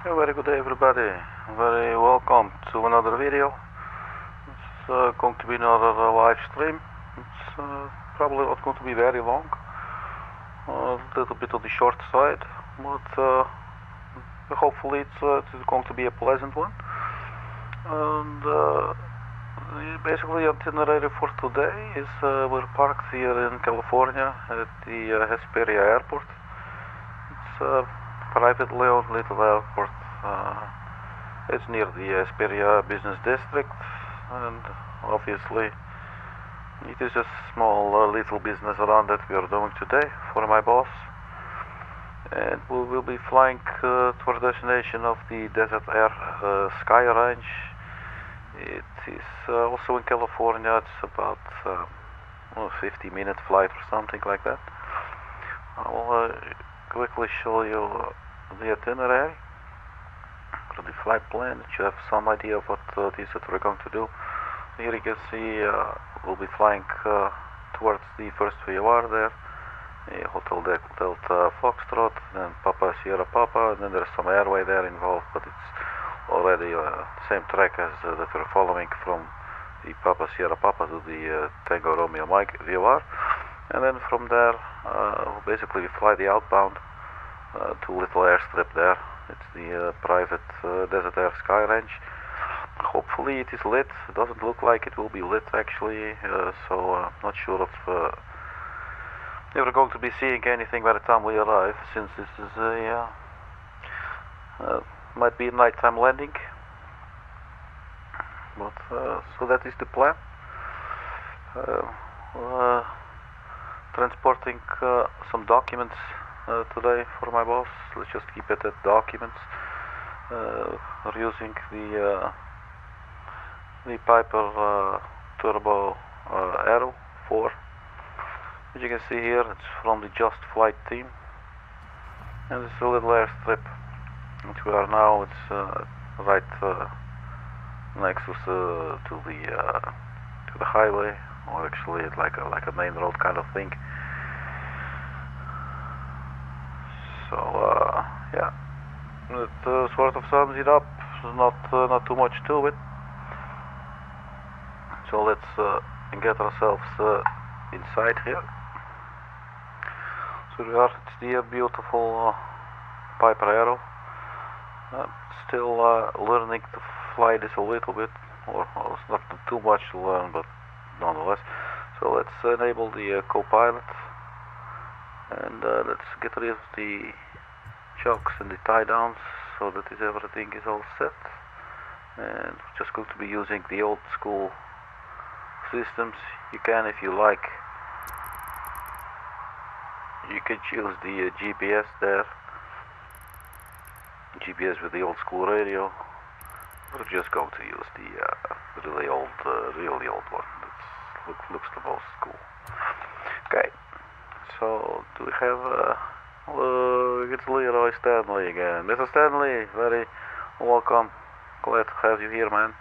Very good day everybody, very welcome to another video. It's going to be another live stream. It's probably not going to be very long, a little bit on the short side, but hopefully it's going to be a pleasant one. And basically the itinerary for today is we're parked here in California at the Hesperia airport. It's a privately owned little airport. It's near the Hesperia business district, and obviously it is a small little business around that we are doing today for my boss. And we will be flying to our destination of the Desert Air Sky Range. It is also in California. It's about a 50-minute flight or something like that. I will quickly show you the itinerary or the flight plan, that you have some idea of what it is that we're going to do. Here you can see we'll be flying towards the first VOR there, Hotel Delta Foxtrot, then Papa Sierra Papa, and then there's some airway there involved, but it's already the same track as that we're following from the Papa Sierra Papa to the Tango Romeo Mike VOR. And then from there, basically we fly the outbound to a little airstrip there. It's the private Desert Air Sky Range. Hopefully it is lit. It doesn't look like it will be lit actually, so not sure if we're going to be seeing anything by the time we arrive, since this is a might be a nighttime landing. But so that is the plan. Transporting some documents today for my boss. Let's just keep it at documents. We're using the Piper Turbo Aero 4. As you can see here, it's from the Just Flight team, and it's a little airstrip which we are now. It's right next to the highway, or actually like a main road kind of thing. So yeah, it sort of sums it up. Not too much to it. So let's get ourselves inside here. So we are. It's the beautiful Piper Aero. Still learning to fly this a little bit, or it's not too much to learn, but nonetheless. So let's enable the co-pilot, and let's get rid of the chocks and the tie downs, so that everything is all set. And we're just going to be using the old school systems. You can, if you like, you can choose the GPS there, GPS with the old school radio. We're just going to use the really old one. That looks the most cool. Okay, so do we have it's Leroy Stanley again. Mr. Stanley, very welcome. Glad to have you here, man.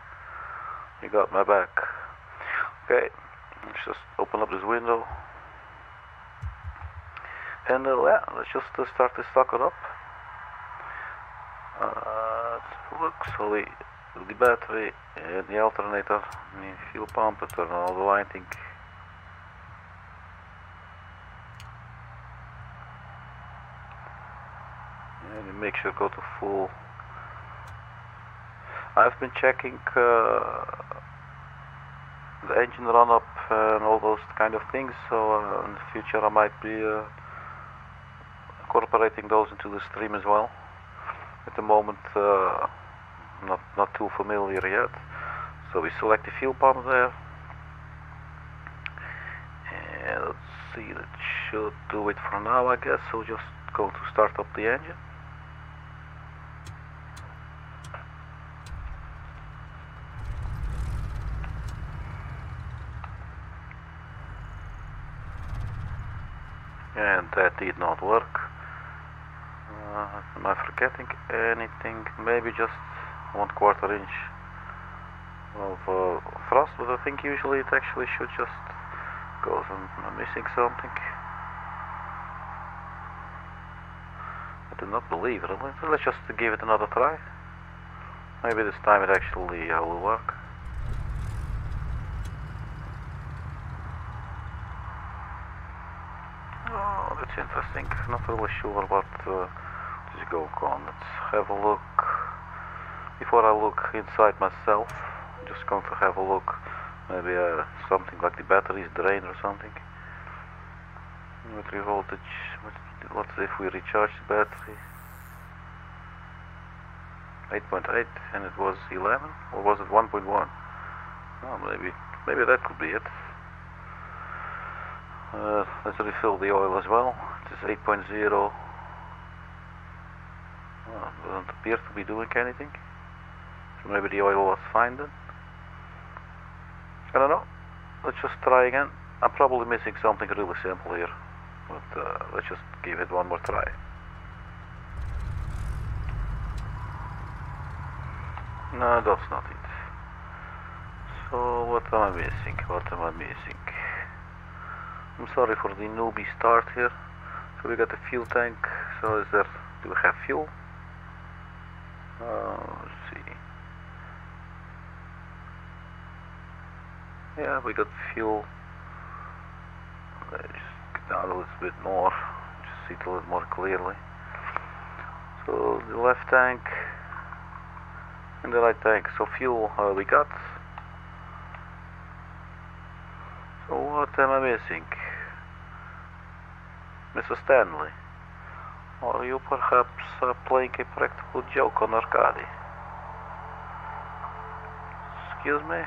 You got my back. Okay, let's just open up this window. And yeah, let's just start to stock it up. Look, so the battery and the alternator, and the fuel pump, turn on all the lighting. And you make sure go to full. I've been checking the engine run up and all those kind of things, so in the future I might be incorporating those into the stream as well. At the moment, not too familiar yet. So we select the fuel pump there, and let's see, that should do it for now, I guess. So just go to start up the engine. And that did not work. Am I forgetting anything? Maybe just 1/4 inch of thrust, but I think usually it actually should just go. I'm missing something. do not believe it. Let's just give it another try. Maybe this time it actually will work. Oh, that's interesting. Not really sure what is going on. Let's have a look. Before I look inside myself, I'm just going to have a look. Maybe something like the battery is drained or something. Battery voltage. What if we recharge the battery? 8.8 and it was 11, or was it 1.1? Oh, maybe that could be it. Let's refill the oil as well. It is 8.0. Oh, doesn't appear to be doing anything. So maybe the oil was fine then. I don't know. Let's just try again. I'm probably missing something really simple here, but let's just give it one more try. No, that's not it. So what am I missing? I'm sorry for the newbie start here. So we got the fuel tank. So do we have fuel? Let's see. Yeah, we got fuel. Let's just get down a little bit more, just see it a little more clearly. So the left tank and the right tank. So fuel we got. So what am I missing? Mr. Stanley, are you perhaps playing a practical joke on Arkady? Excuse me?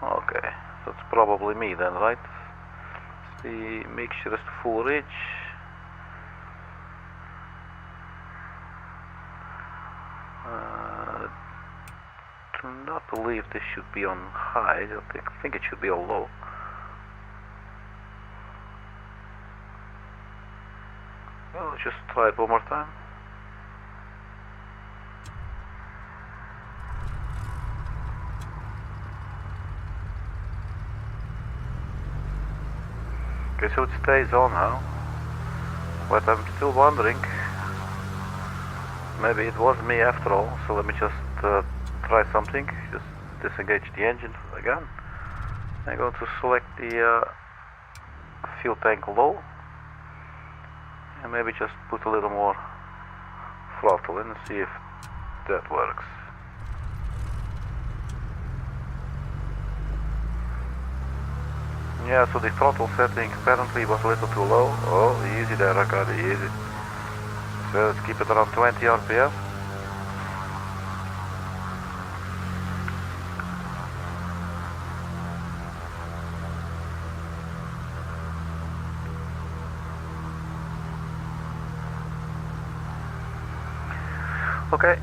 Okay, that's probably me then, right? The mixture is full rich. Do not believe this should be on high. I think it should be on low. Well, let's just try it one more time. Okay, so it stays on now. But I'm still wondering. Maybe it was me after all. So let me just try something. Just disengage the engine again. I'm going to select the fuel tank low. And maybe just put a little more throttle in and see if that works. Yeah, so the throttle setting apparently was a little too low. Oh, easy there, Arkady, easy. So let's keep it around 20 RPM. Okay,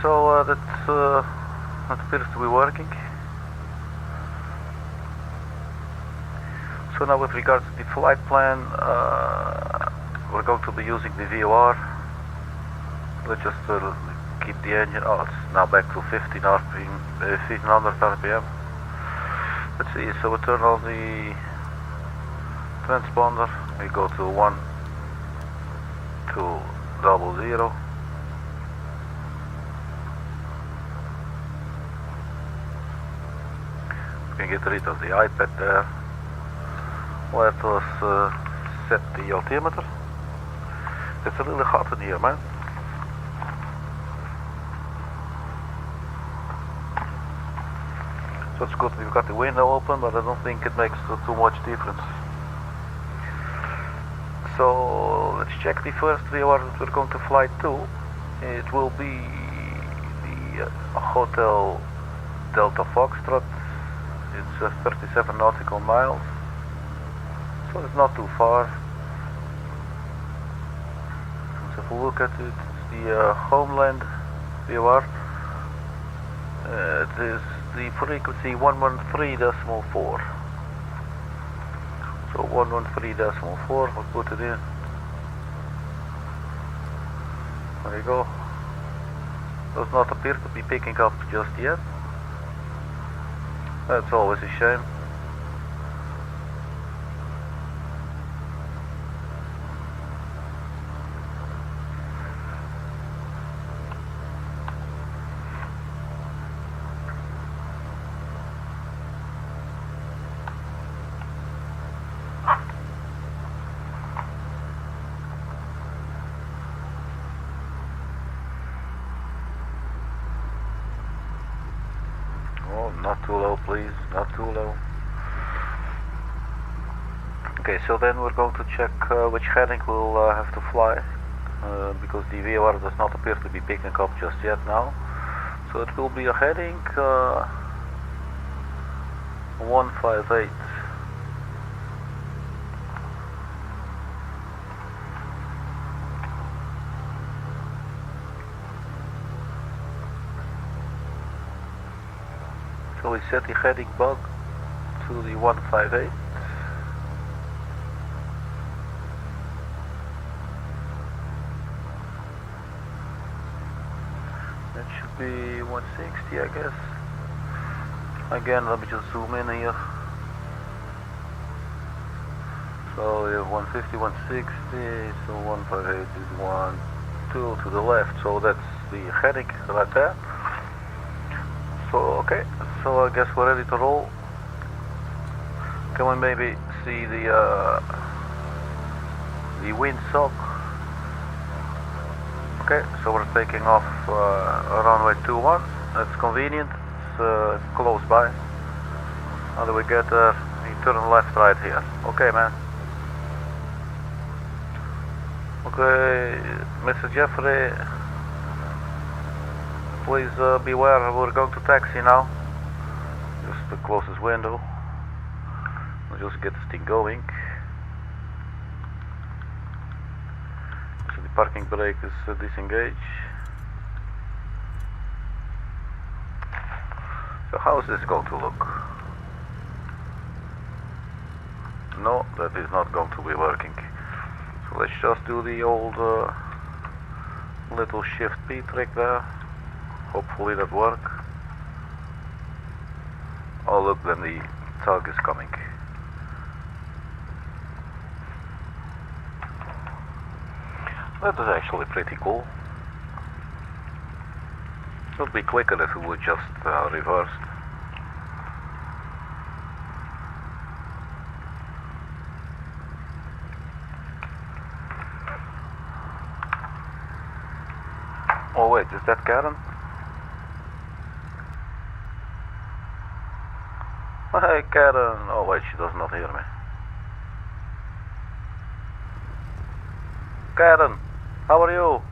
so that appears to be working. So now with regards to the flight plan, we're going to be using the VOR. Let's just keep the engine, oh, it's now back to 1500 RPM. Let's see, so we turn on the transponder, we go to 1 2 0 0. We can get rid of the iPad there. Let us set the altimeter. It's a little hot in here, man. So it's good we've got the window open, but I don't think it makes too much difference. So let's check the first VOR that we're going to fly to. It will be the Hotel Delta Foxtrot. It's 37 nautical miles. So it's not too far. Let's have a look at it. It's the Homeland VOR. It is the frequency 113.4. So 113.4, we'll put it in. There you go. Does not appear to be picking up just yet. That's always a shame. Not too low, please. Not too low. Okay, so then we're going to check which heading we'll have to fly, because the VOR does not appear to be picking up just yet now. So it will be a heading 158. So we set the heading bug to the 158. That should be 160, I guess. Again, let me just zoom in here. So we have 150, 160, so 158 is 1, 2 to the left, so that's the heading right there. So okay, so I guess we're ready to roll. Can we maybe see the windsock? Okay, so we're taking off runway 21. That's convenient. It's close by. How do we get there? You turn left right here. Okay, man. Okay, Mr. Jeffrey, please beware, we're going to taxi now. Just the closest window. We'll just get this thing going. So the parking brake is disengaged. So how is this going to look? No, that is not going to be working. So let's just do the old little shift P trick there. Hopefully that works. Oh look, then the tug is coming. That is actually pretty cool. It would be quicker if we would just reverse. Oh wait, is that Karen? Hey Karen! Oh wait, she does not hear me. Karen, how are you?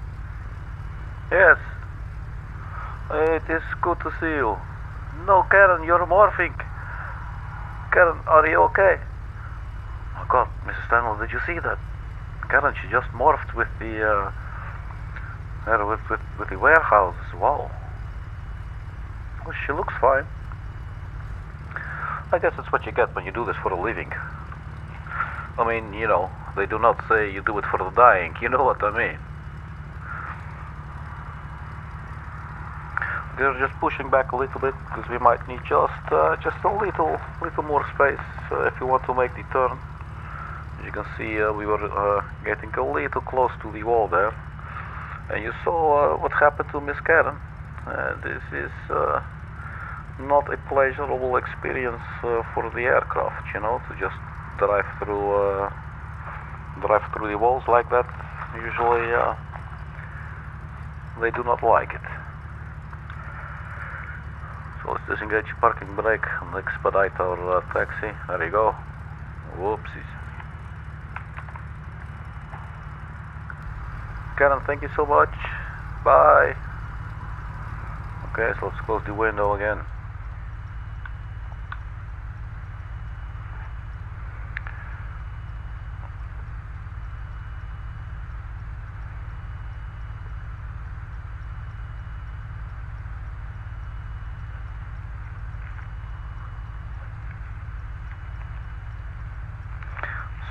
Yes. It is good to see you. No, Karen, you're morphing. Karen, are you okay? Oh God, Mrs. Stanley, did you see that? Karen, she just morphed with the with the warehouse. Wow. Well, she looks fine. I guess that's what you get when you do this for a living. I mean, you know, they do not say you do it for the dying. You know what I mean? They're just pushing back a little bit because we might need just a little more space if you want to make the turn. As you can see, we were getting a little close to the wall there, and you saw what happened to Miss Karen. This is not a pleasurable experience for the aircraft, you know, to just drive through the walls like that. Usually, they do not like it. So let's disengage parking brake and expedite our taxi. There you go. Whoopsies. Karen, thank you so much. Bye. Okay, so let's close the window again.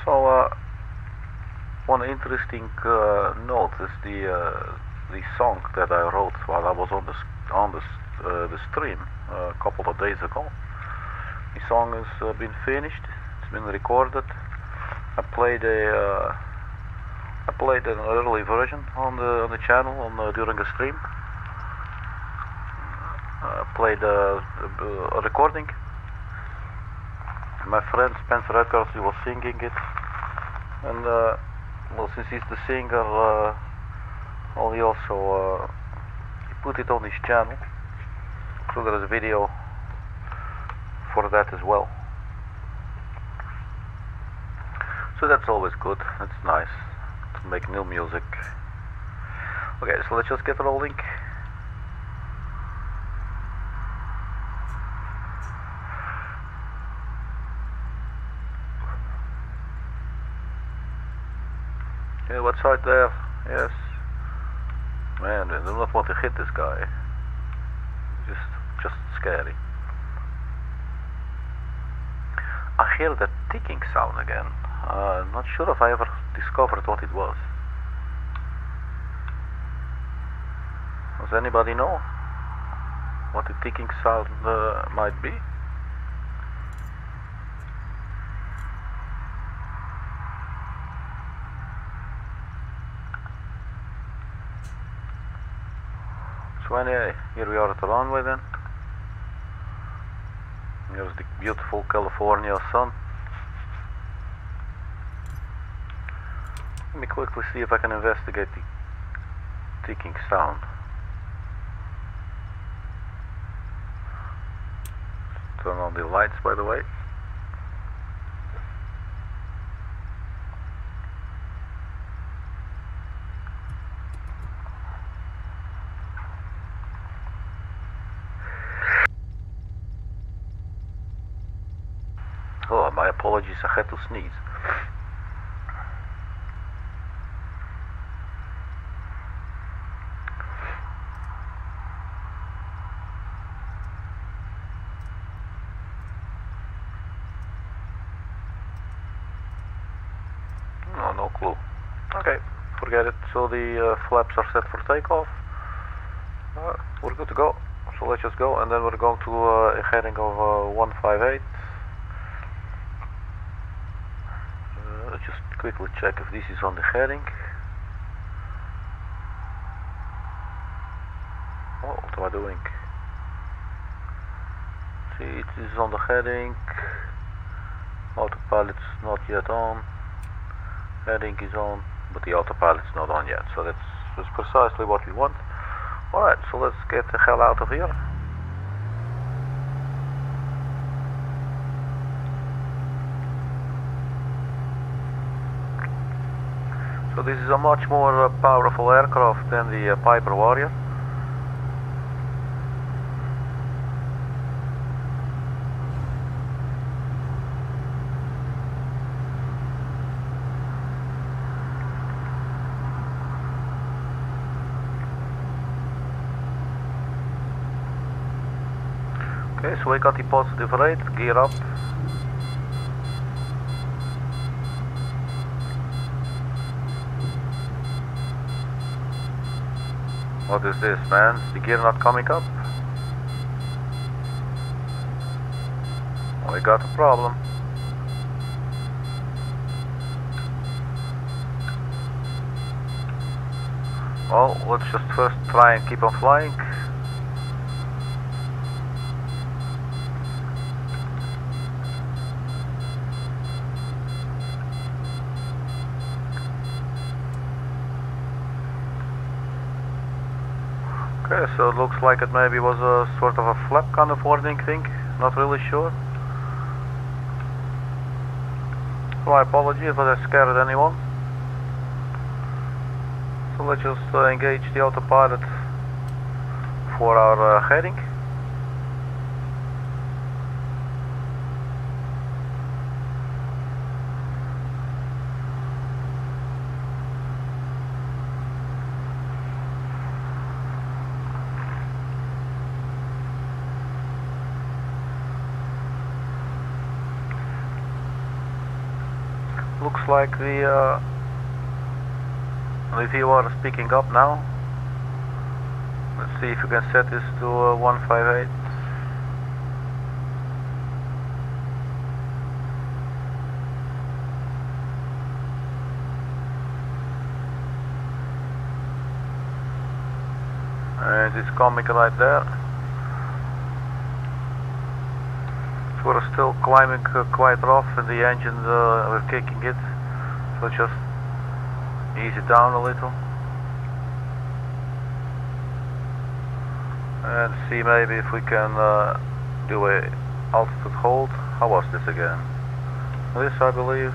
So, one interesting note is the song that I wrote while I was on the stream a couple of days ago. The song has been finished. It's been recorded. I played an early version on the channel during a stream. I played a recording. My friend Spencer Arkady, he was singing it, and well, since he's the singer, well, he also he put it on his channel. So there is a video for that as well. So that's always good. That's nice to make new music. Okay, so let's just get rolling. Yeah, what's right there? Yes. Man, I do not want to hit this guy. Just scary. I hear that ticking sound again. Not sure if I ever discovered what it was. Does anybody know what the ticking sound might be? So anyway, here we are at the runway then. Here's the beautiful California sun. Let me quickly see if I can investigate the ticking sound. Turn on the lights, by the way. Oh, my apologies, I had to sneeze. No clue. Okay, forget it. So the flaps are set for takeoff. We're good to go. So let's just go, and then we're going to a heading of 158. Let's just quickly check if this is on the heading. Oh, what am I doing? See, it is on the heading. Autopilot's not yet on. Heading is on, but the autopilot's not on yet. So that's precisely what we want. Alright, so let's get the hell out of here. So this is a much more powerful aircraft than the Piper Warrior. Okay, so we got the positive rate, gear up. What is this, man? Is the gear not coming up? We got a problem. Well, let's just first try and keep on flying. Okay, so it looks like it maybe was a sort of a flap kind of warning thing, not really sure. My apologies if I scared anyone. So let's just engage the autopilot for our heading. Looks like the viewer is picking up now. Let's see if we can set this to 158. And it's coming right there. So we're still climbing quite rough, and the engine, we're kicking it. So just ease it down a little. And see maybe if we can do a altitude hold. How was this again? This, I believe.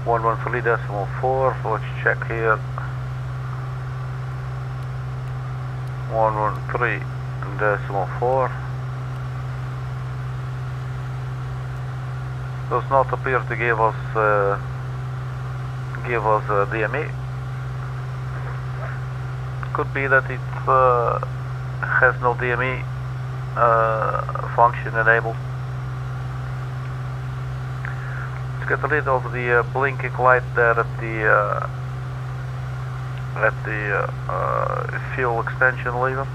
One 113.4. Let's check here. 113.4. Does not appear to give us DME. Could be that it has no DME function enabled. Let's get rid of the blinking light there at the fuel extension lever.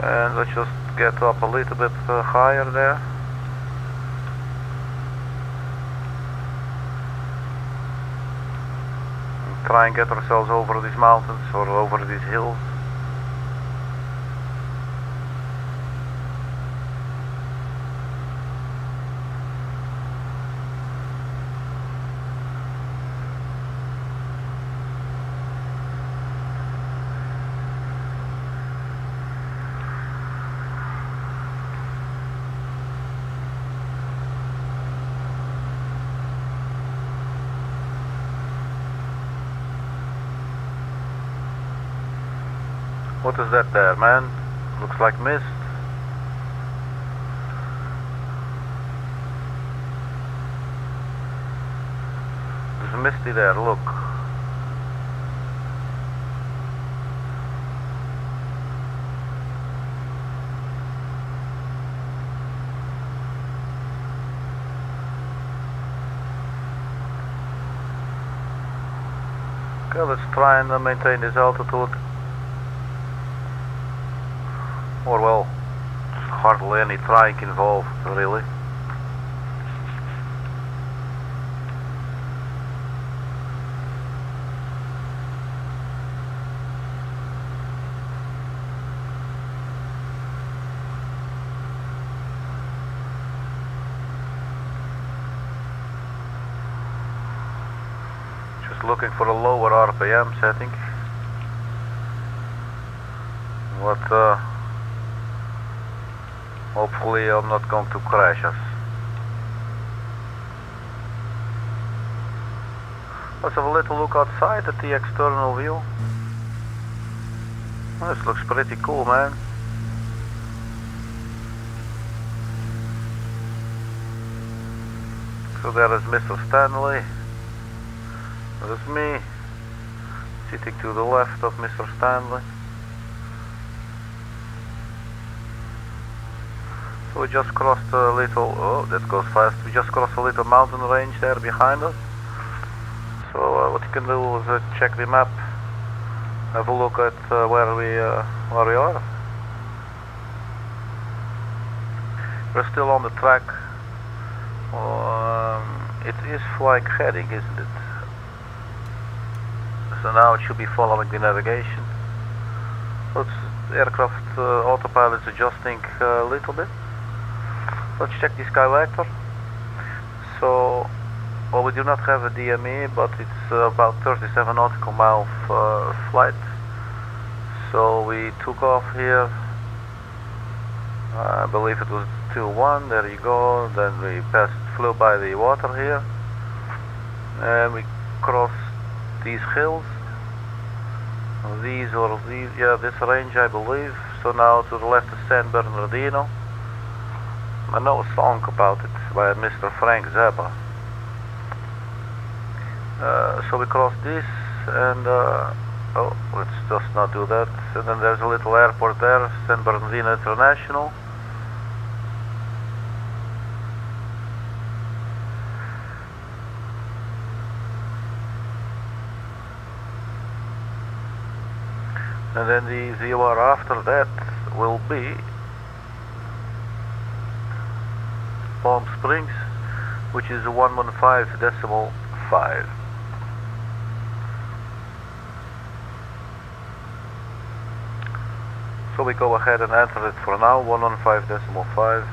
And let's just get up a little bit higher there. And try and get ourselves over these mountains or over these hills. What is that there, man? Looks like mist. There's misty there, look. Okay, let's try and maintain this altitude. Or well, hardly any trying involved, really. Just looking for a lower RPM setting. What hopefully I'm not going to crash us. Let's have a little look outside at the external view. Well, this looks pretty cool, man. So there is Mr. Stanley. There's me, sitting to the left of Mr. Stanley. So we just crossed a little, oh that goes fast, we just crossed a little mountain range there behind us. So what you can do is check the map, have a look at where we are. We're still on the track. It is flying heading, isn't it? So now it should be following the navigation. Let's aircraft autopilot's adjusting a little bit. Let's check the sky vector. So, well, we do not have a DME, but it's about 37 nautical mile flight. So we took off here. I believe it was 2-1. There you go. Then we flew by the water here, and we crossed these hills. These or these, yeah, this range I believe. So now to the left is San Bernardino. I know a song about it by Mr. Frank Zappa. So we crossed this and oh, let's just not do that. And then there's a little airport there, San Bernardino International. And then the VOR after that will be Palm Springs, which is 115.5. So we go ahead and enter it for now, 115.5.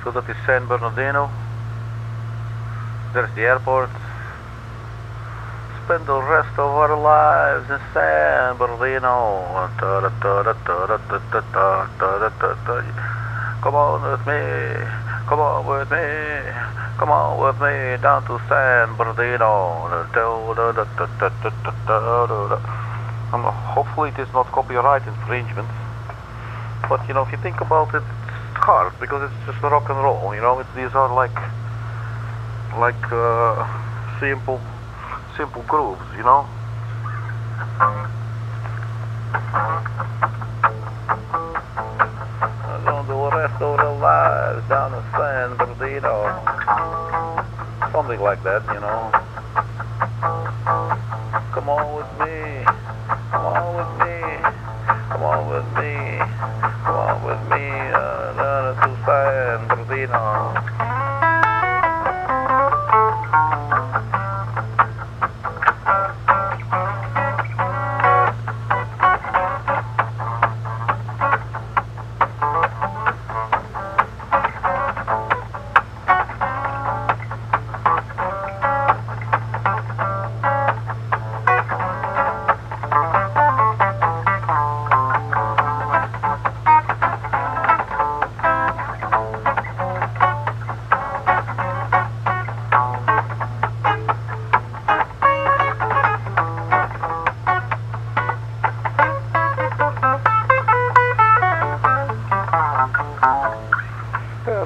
So that is San Bernardino. There's the airport. Spend the rest of our lives in San Bernardino. Come on with me. Come on with me. Come on with me down to San Bernardino. Hopefully it is not copyright infringement. But you know, if you think about it, it's hard because it's just rock and roll. You know, these are like simple grooves. You know. I'm gonna do the rest of our lives down in San Bernardino. Something like that, you know. Come on with me. Come on with me. Come on with me. Come on with me. Down to San Bernardino.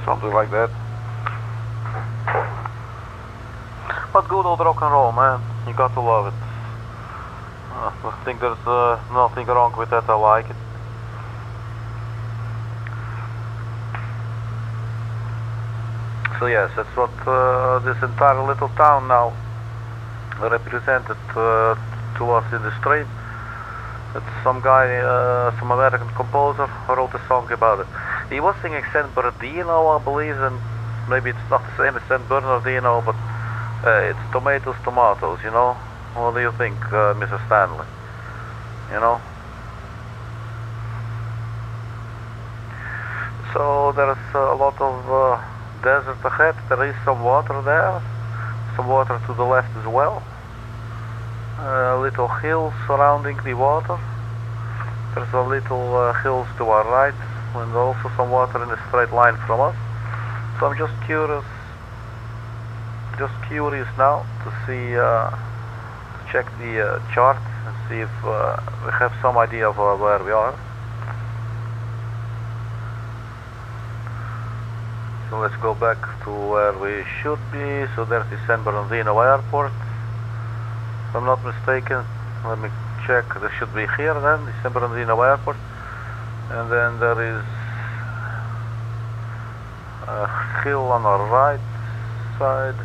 Something like that. But good old rock and roll, man. You got to love it. I think there's nothing wrong with that. I like it. So yes, that's what this entire little town now represented to us in the stream. It's some guy, some American composer, wrote a song about it. He was singing San Bernardino, I believe, and maybe it's not the same as San Bernardino, but it's tomatoes, you know. What do you think, Mr. Stanley? You know? So there's a lot of desert ahead. There is some water there, some water to the left as well. Little hills surrounding the water. There's a little hills to our right, and also some water in a straight line from us. So I'm just curious now to see, to check the chart and see if we have some idea of where we are. So let's go back to where we should be. So there's the San Bernardino airport. If I'm not mistaken, let me check. There should be here then, the San Bernardino airport. And then there is a hill on our right side,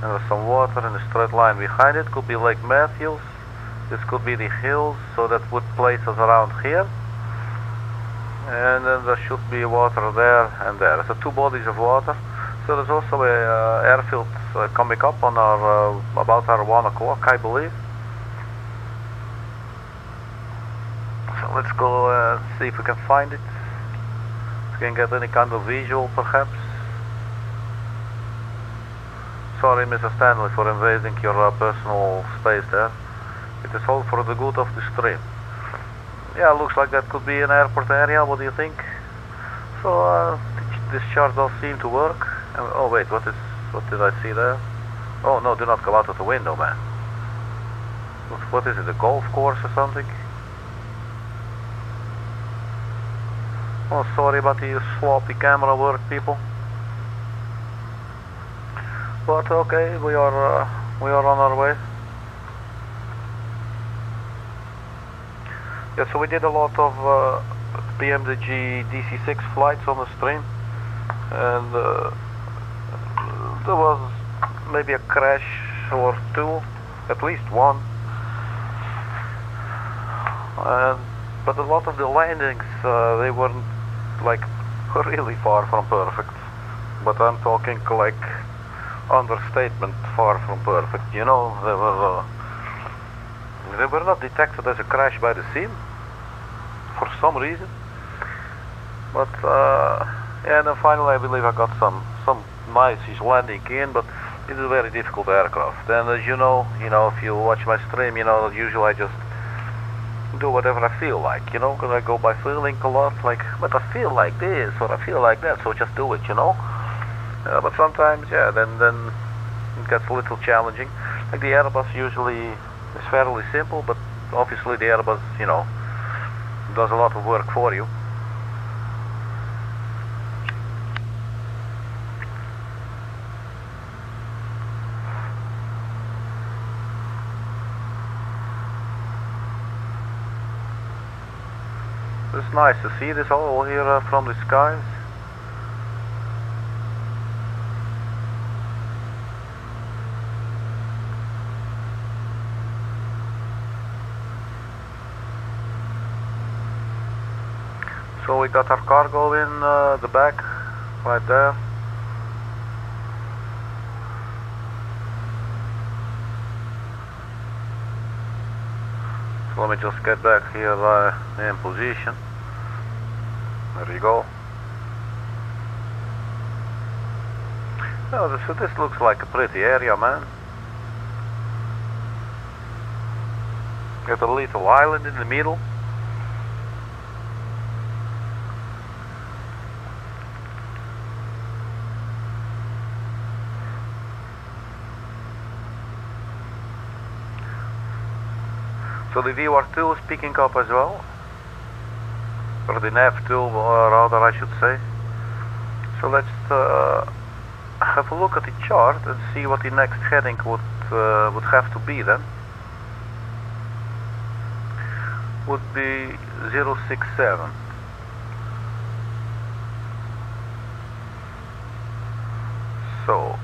and there's some water in a straight line behind it. Could be Lake Matthews. This could be the hills, so that would place us around here. And then there should be water there and there. So two bodies of water. So there's also a airfield coming up on our about our 1 o'clock, I believe. So let's go see if we can find it. If we can get any kind of visual, perhaps. Sorry, Mr. Stanley, for invading your personal space there. It is all for the good of the stream. Yeah, looks like that could be an airport area. What do you think? So this chart does seem to work. Oh wait, what did I see there? Oh no, do not come out of the window, man. What is it, a golf course or something? Oh, sorry about the sloppy camera work, people. But okay, we are on our way. Yeah, so we did a lot of PMDG DC-6 flights on the stream, and there was maybe a crash or two, at least one. But a lot of the landings, they weren't like really far from perfect. But I'm talking like understatement, far from perfect. You know, they were not detected as a crash by the scene for some reason. But yeah, and then finally I believe I got some nice landing in, but it's a very difficult aircraft. And as you know, if you watch my stream, usually I just do whatever I feel like, because I go by feeling a lot, like, but I feel like this or I feel like that, so just do it, but sometimes, yeah, then it gets a little challenging. Like the Airbus usually is fairly simple, but obviously the Airbus, does a lot of work for you. It's nice to see this all here from the skies. So we got our cargo in the back, right there. So let me just get back here in position. There you go. Oh, so this looks like a pretty area, man. Got a little island in the middle. So the VR2 is picking up as well, or the nav2 rather I should say. So let's have a look at the chart and see what the next heading would have to be then. Would be 067. So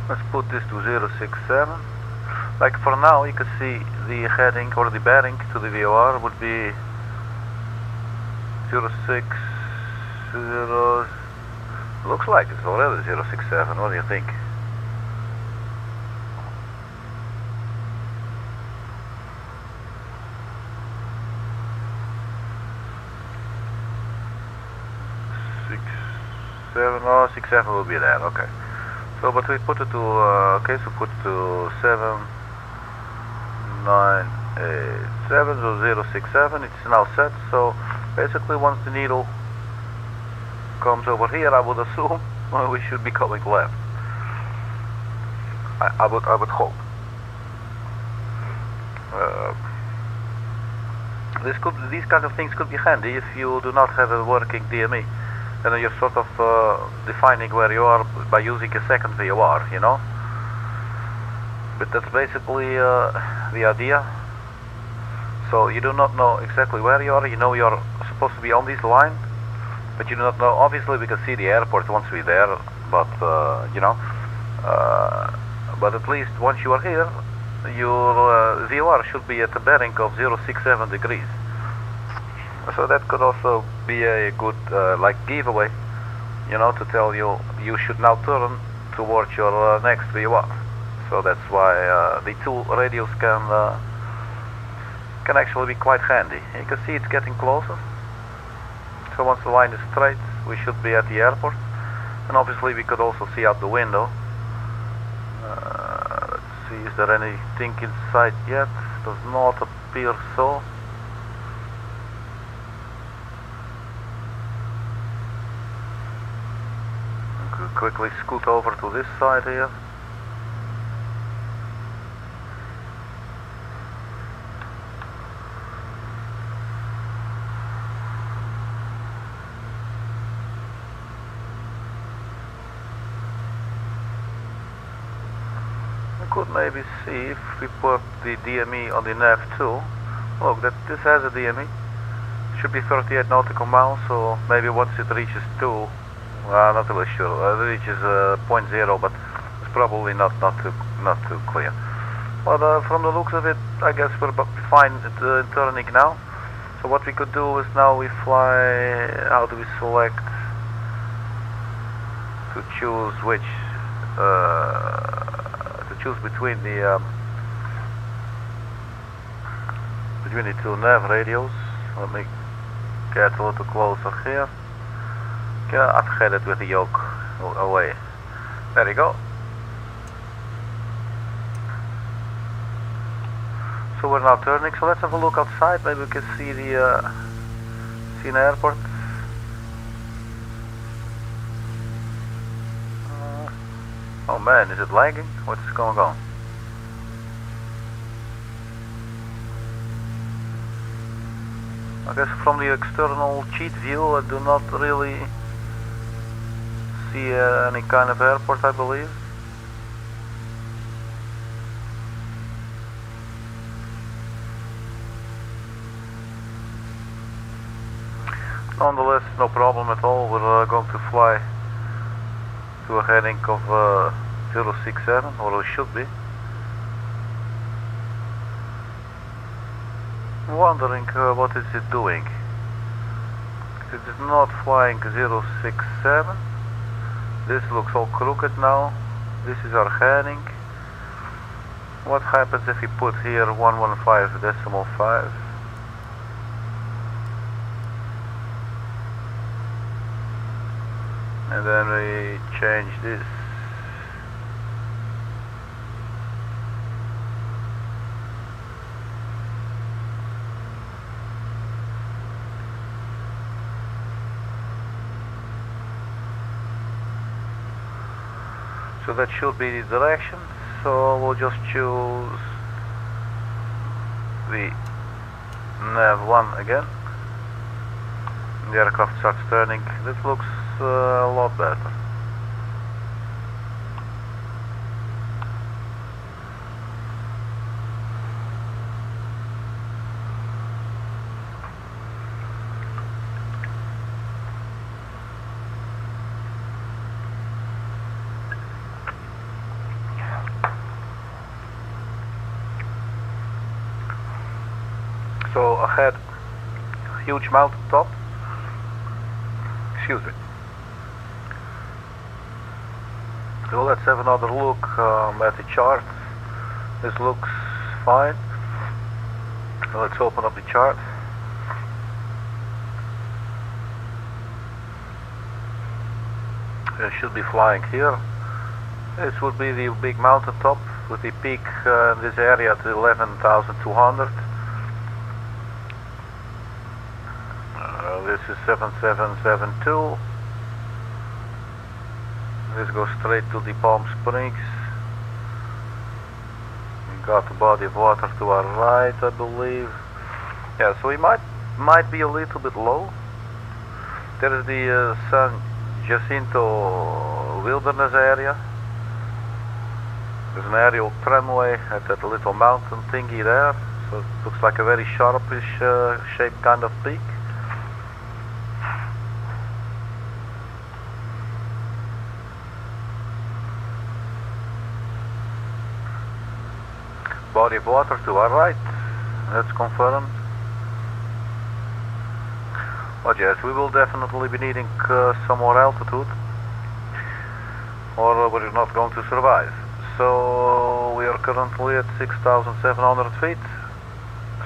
let's put this to 067. Like for now you can see the heading or the bearing to the VOR would be 060. Looks like it's already 067. What do you think? Oh, 67 will be there, okay. So, but we put it to, okay, so put it to 7987, so 067, it's now set. So basically once the needle comes over here, I would assume we should be coming left. I would hope. These kind of things could be handy if you do not have a working DME. And then you're sort of defining where you are by using a second VOR, But that's basically the idea. So you do not know exactly where you are. You know you're supposed to be on this line, but you do not know. Obviously, we can see the airport once we're there, but but at least once you are here, your VOR should be at a bearing of 067 degrees. So that could also be a good like giveaway, to tell you should now turn towards your next VOR. So that's why the two radios can actually be quite handy. You can see it's getting closer. So once the line is straight, we should be at the airport, and obviously we could also see out the window. Let's see, is there anything in sight yet? Does not appear so. Quickly scoot over to this side here. We could maybe see if we put the DME on the nav2. Look, this has a DME. should be 38 nautical miles, so maybe once it reaches 2, not really sure. It reaches point 0, but it's probably not too clear. But from the looks of it, I guess we're fine in turning now. So what we could do is now we fly. How do we select to choose which? To choose between the two nav radios. Let me get a little closer here. I've had it with the yoke away. There you go. So we're now turning, so let's have a look outside. Maybe we can see the airport. Oh man, is it lagging? What's going on? I guess from the external cheat view I do not really see any kind of airport, I believe. Nonetheless, no problem at all. We're going to fly to a heading of 067, or we should be. Wondering what is it doing. It is not flying 067. This looks all crooked now. This is our heading. What happens if we put here 115.5? And then we change this. So that should be the direction. So we'll just choose the nav 1 again. The aircraft starts turning. This looks a lot better. So ahead, huge mountain top. Excuse me. So let's have another look at the chart. This looks fine. Let's open up the chart. It should be flying here. This would be the big mountain top with the peak in this area at 11,200. This is 7772. This goes straight to the Palm Springs. We got a body of water to our right, I believe. Yeah, so we might be a little bit low. There is the San Jacinto wilderness area. There's an aerial tramway at that little mountain thingy there. So it looks like a very sharpish shaped kind of peak. Body of water to our right, that's confirmed. But yes, we will definitely be needing some more altitude, or we're not going to survive. So we are currently at 6,700 feet,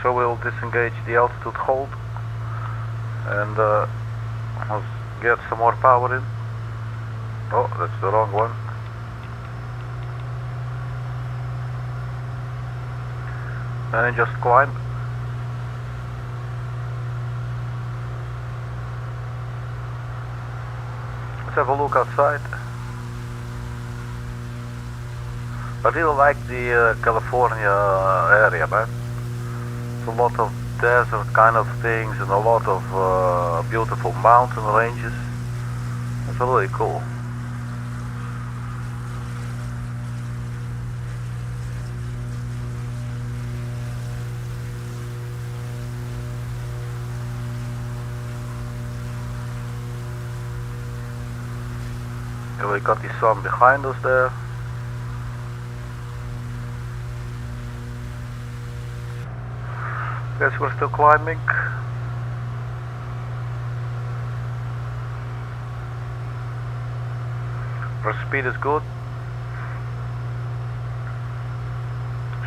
so we'll disengage the altitude hold and let's get some more power in. Oh, that's the wrong one. And just climb. Let's have a look outside. I really like the California area, man. It's a lot of desert kind of things and a lot of beautiful mountain ranges. It's really cool. And we got the sun behind us there. Guess we're still climbing. Our speed is good.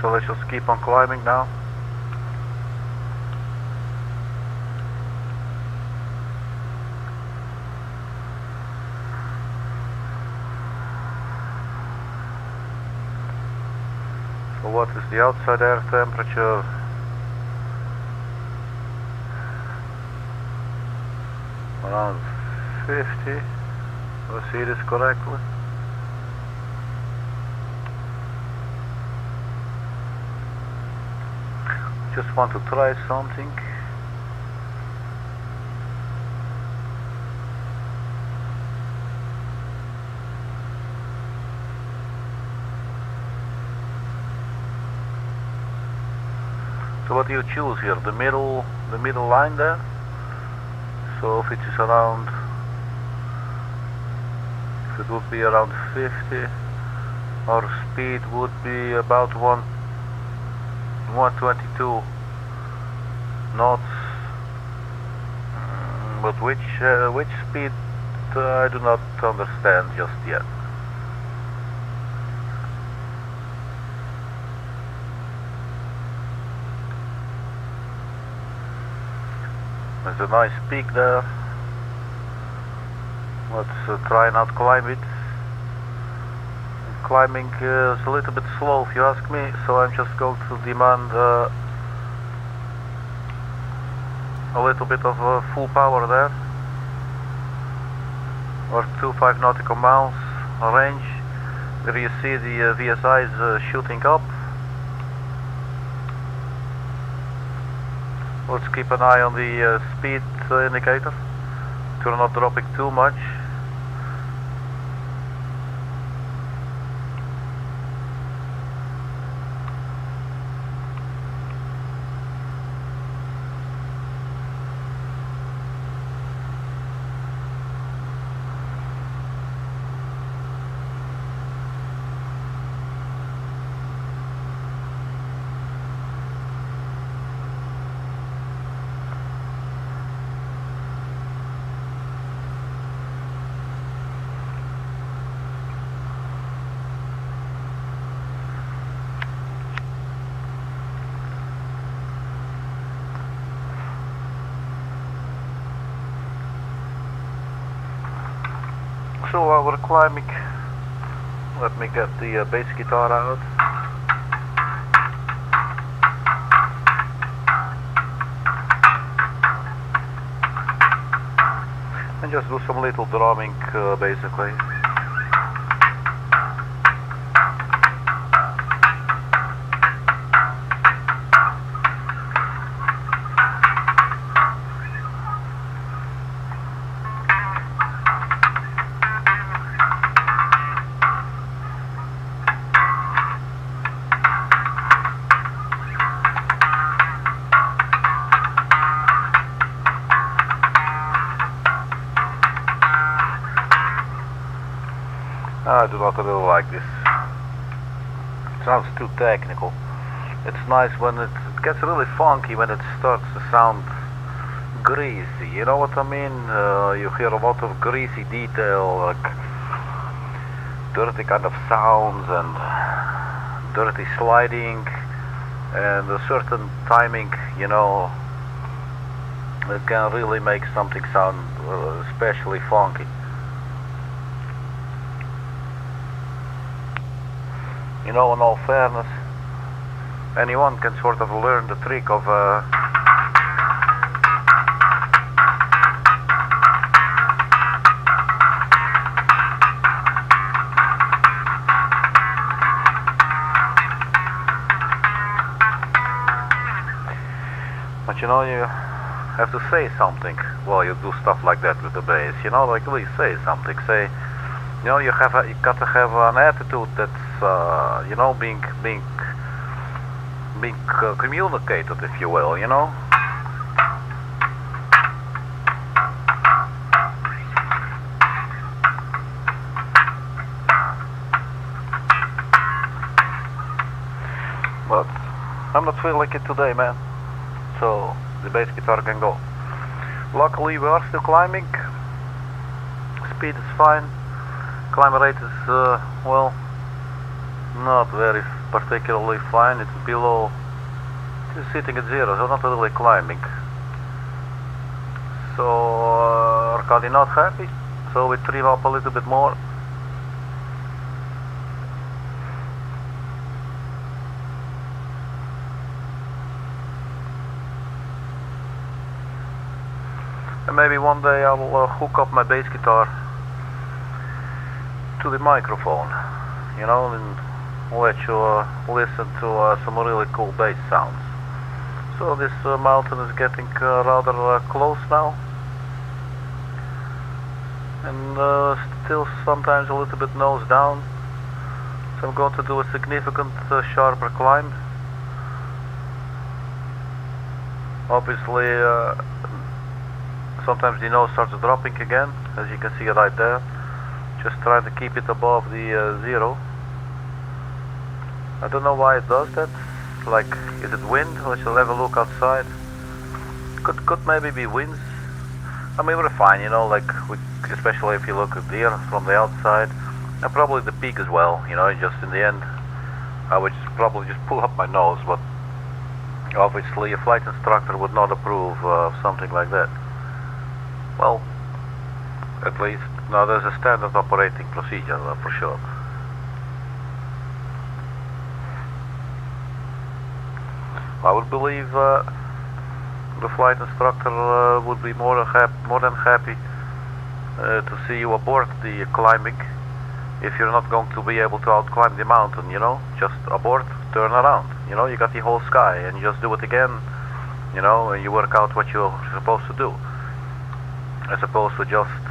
So let's just keep on climbing now. So what is the outside air temperature? Around 50. Do I see this correctly? Just want to try something. So what do you choose here? The middle line there? So if it is around, if it would be around 50, our speed would be about 122 knots. But which speed I do not understand just yet. There's a nice peak there. Let's try and climb it. Climbing is a little bit slow if you ask me, so I'm just going to demand a little bit of full power there. Or 25 nautical miles range. There you see the VSI is shooting up. Let's keep an eye on the speed indicator to not dropping too much. So while we're climbing, let me get the bass guitar out. And just do some little drumming basically. I do not really like this. It sounds too technical. It's nice when it gets really funky when it starts to sound greasy. You know what I mean? You hear a lot of greasy detail, like dirty kind of sounds and dirty sliding, and a certain timing, you know, that can really make something sound especially funky. You know, in all fairness, anyone can sort of learn the trick of but you know, you have to say something while you do stuff like that with the bass. You know, like really say something. Say, you know, you got to have an attitude that's you know, being communicated, if you will, you know. I'm not feeling like it today, man. So the bass guitar can go. Luckily we are still climbing. Speed is fine. Climb rate is well, not very particularly fine. It's below. It's sitting at 0, so not really climbing. So Arkady not happy. So we trim up a little bit more. And maybe one day I will hook up my bass guitar to the microphone, you know, and let you listen to some really cool bass sounds. So this mountain is getting rather close now, and still sometimes a little bit nose down. So I'm going to do a significant sharper climb. Obviously sometimes the nose starts dropping again, as you can see right there. Just trying to keep it above the 0. I don't know why it does that. Like, is it wind? Let's have a look outside. Could maybe be winds. I mean, we're fine, you know, like, especially if you look at there from the outside. And probably the peak as well, you know, just in the end. I would probably just pull up my nose, but obviously a flight instructor would not approve of something like that. Well, at least, no, there's a standard operating procedure for sure. I would believe the flight instructor would be more than happy to see you aboard the climbing if you're not going to be able to outclimb the mountain, you know. Just abort, turn around, you know, you got the whole sky, and you just do it again, you know, and you work out what you're supposed to do, as opposed to just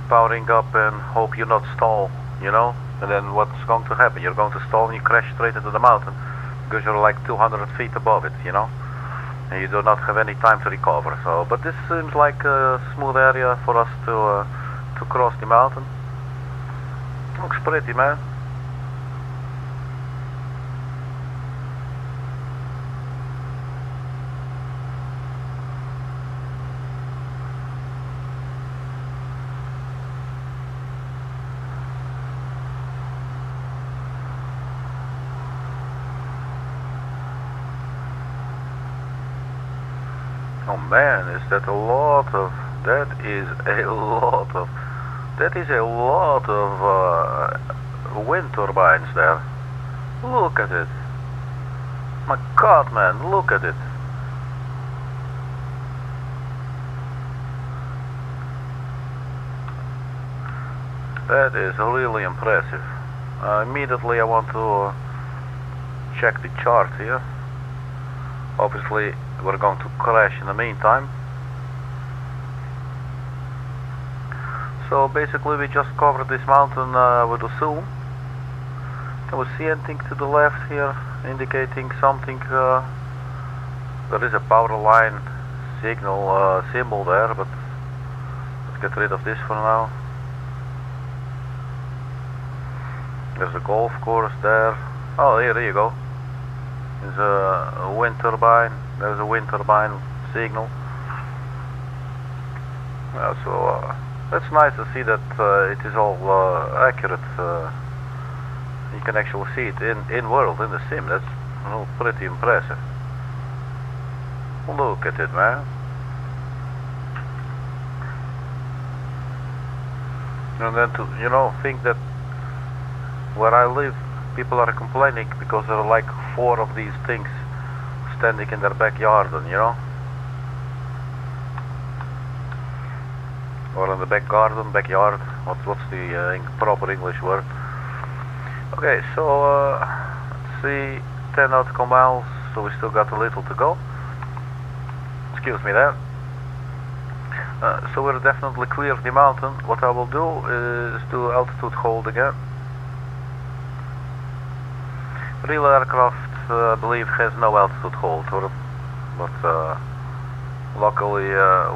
powering up and hope you not stall, you know. And then what's going to happen? You're going to stall and you crash straight into the mountain because you're like 200 feet above it, you know, and you do not have any time to recover. So, but this seems like a smooth area for us to cross the mountain. Looks pretty, man. Oh man, is that a lot of, that is a lot of wind turbines there. Look at it. My God, man, look at it. That is really impressive. Immediately I want to check the chart here. Obviously we're going to crash in the meantime. So basically we just covered this mountain with a zoom. Can we see anything to the left here indicating something? There is a power line signal symbol there, but let's get rid of this for now. There's a golf course there. Oh, there you go. There's a wind turbine. There's a wind turbine signal. So that's nice to see that it is all accurate. You can actually see it in world, in the sim. That's pretty impressive. Look at it, man. And then to, you know, think that where I live, people are complaining because there are like 4 of these things standing in their backyard, and you know, or in the back garden, backyard. What's the proper English word? Okay, so let's see, 10 nautical miles. So we still got a little to go. Excuse me there. So we're definitely clear of the mountain. What I will do is do altitude hold again. Real aircraft, I believe, has no altitude hold, but luckily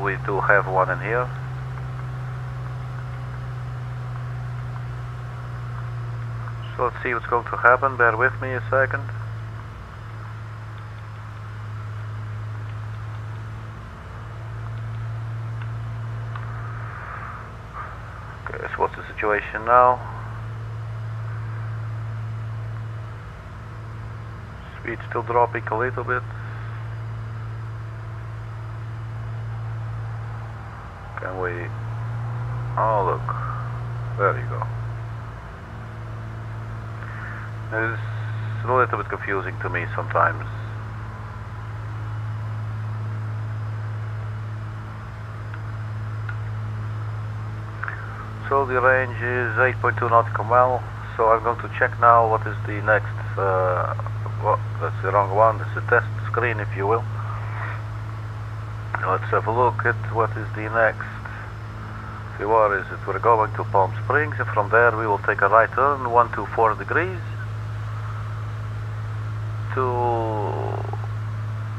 we do have one in here. So let's see what's going to happen. Bear with me a second. Okay, so what's the situation now? Speed still dropping a little bit. Can we... Oh look, there you go. It's a little bit confusing to me sometimes. So the range is 8.2 nautical mile. So I'm going to check now what is the next. Well, that's the wrong one. It's a test screen, if you will. Let's have a look at what is the next. See, what is it? We're going to Palm Springs, and from there we will take a right turn 124 degrees to.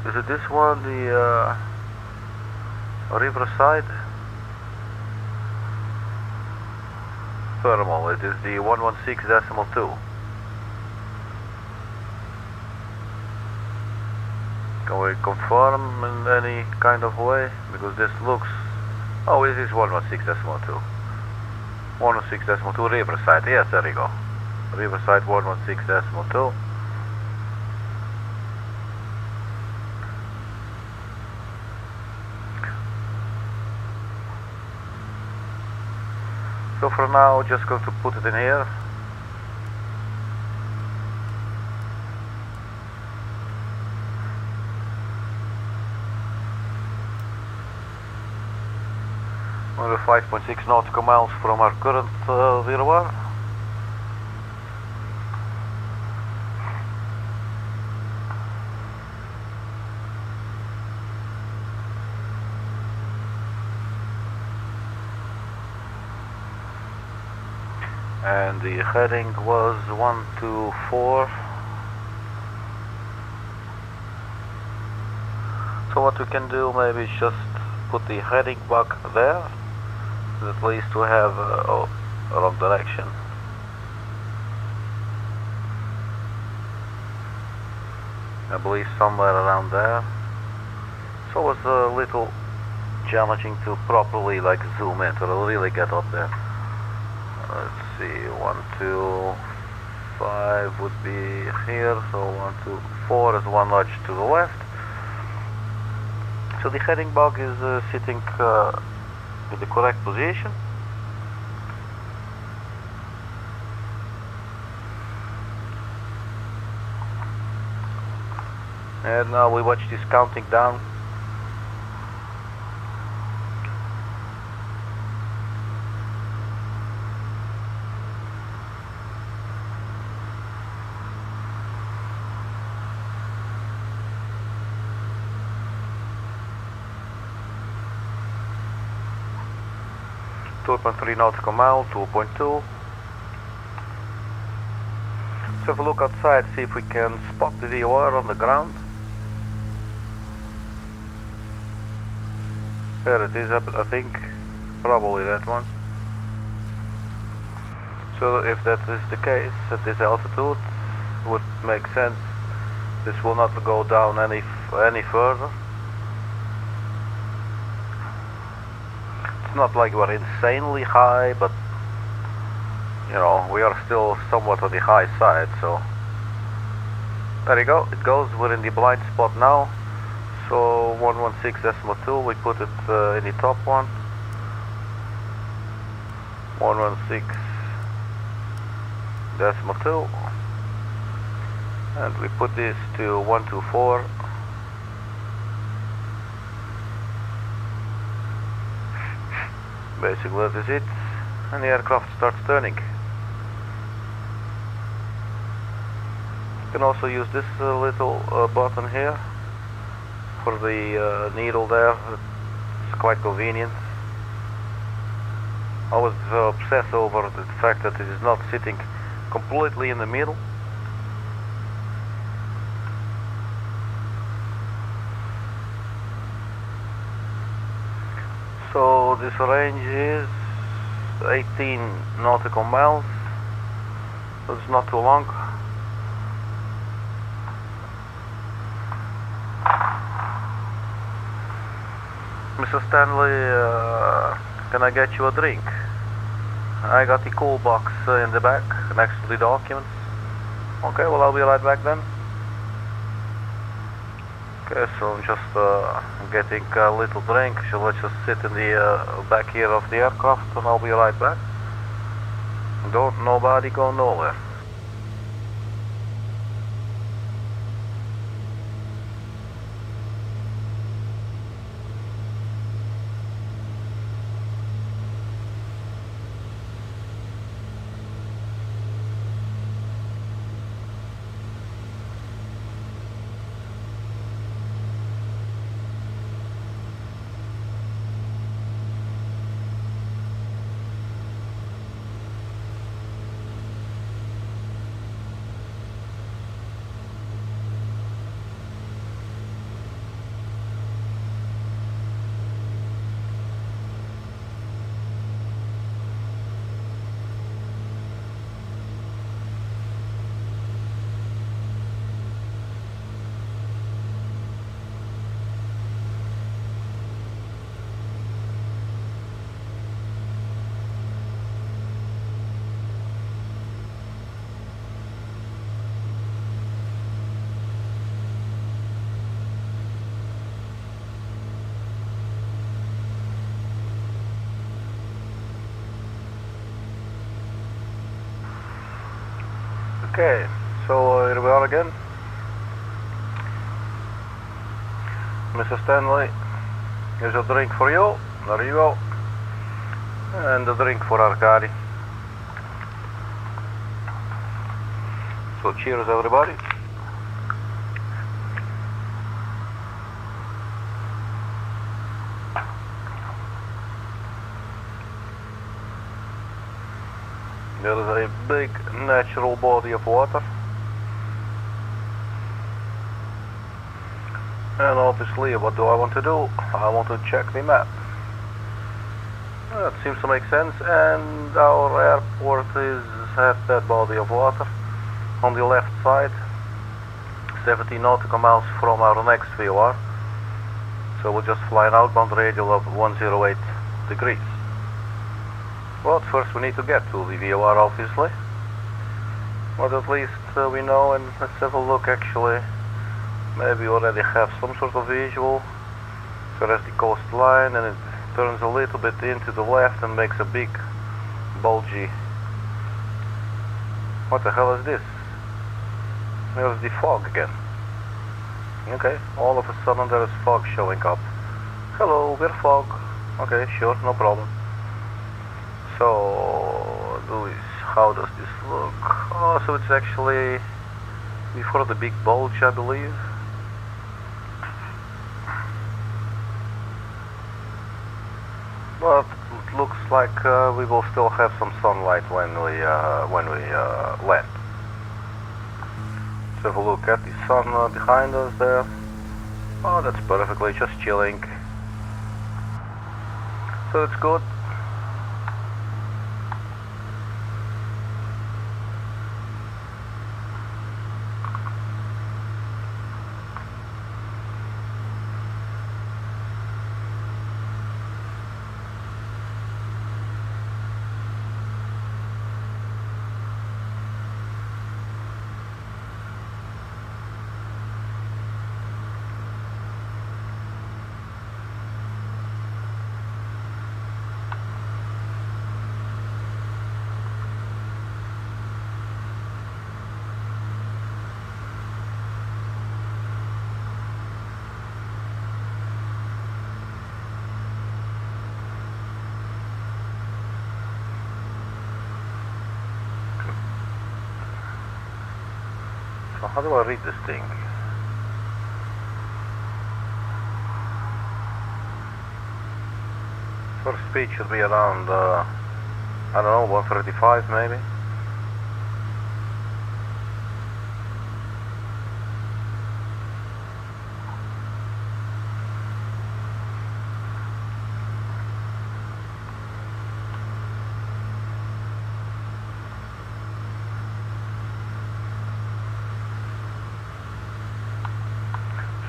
Is it this one? The Riverside Thermal. It is the 116.2. Can we confirm in any kind of way? Because this looks... Oh, it is 116.2. 116.2 Riverside. Yes, there you go. Riverside 116.2. So for now, just going to put it in here. We're 5.6 nautical miles from our current reservoir. And the heading was 124. So what we can do maybe is just put the heading back there, so at least we have a wrong direction. I believe somewhere around there. So it was a little challenging to properly like zoom in to really get up there. Let's see, 125 would be here, so 124 is one notch to the left. So the heading bug is sitting in the correct position. And now we watch this counting down. .3 nautical mile, 2.2. Let's have a look outside, see if we can spot the VOR on the ground. There it is, I think, probably that one. So if that is the case, at this altitude, would make sense. This will not go down any further. It's not like we're insanely high, but you know, we are still somewhat on the high side, so there you go, it goes. We're in the blind spot now. So 116.2, we put it in the top one. 116.2, and we put this to 124. Basically that is it, and the aircraft starts turning. You can also use this little button here for the needle there. It's quite convenient. I was obsessed over the fact that it is not sitting completely in the middle. So this range is 18 nautical miles, so it's not too long. Mr. Stanley, can I get you a drink? I got the call box in the back next to the documents. Okay, well I'll be right back then. Okay, so I'm just getting a little drink, so let's just sit in the back here of the aircraft and I'll be right back. Don't nobody go nowhere. Okay, so here we are again. Mr. Stanley, here's a drink for you. There you go. And a drink for Arkady. So cheers everybody. There is a big natural body of water, and obviously what do I want to do? I want to check the map. That seems to make sense, and our airport is at that body of water on the left side, 70 nautical miles from our next VOR. So we'll just fly an outbound radial of 108 degrees. But first we need to get to the VOR, obviously. But at least we know, and let's have a look actually. Maybe we already have some sort of visual. So there's the coastline, and it turns a little bit into the left and makes a big bulgy. What the hell is this? There's the fog again. Okay, all of a sudden there is fog showing up. Hello, we're fog. Okay, sure, no problem. So, how does this look? Oh, so it's actually before the big bulge, I believe. But it looks like we will still have some sunlight when we land. Let's have a look at the sun behind us there. Oh, that's perfectly, just chilling. So it's good. So how do I read this thing? First speed should be around, I don't know, 135 maybe.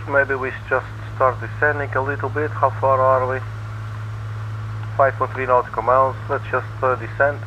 Maybe we just start descending a little bit. How far are we? 5.3 nautical miles. Let's just descend.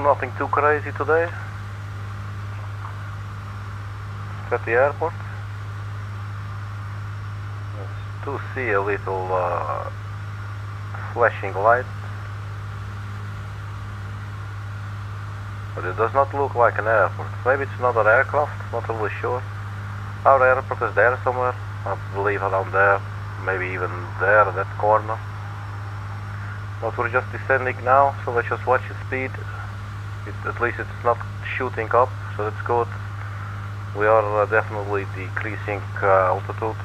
Nothing too crazy today. At the airport. To see a little flashing light. But it does not look like an airport. Maybe it's another aircraft, not really sure. Our airport is there somewhere. I believe around there. Maybe even there, that corner. But we're just descending now, so let's just watch the speed. At least it's not shooting up, so that's good. We are definitely decreasing altitude.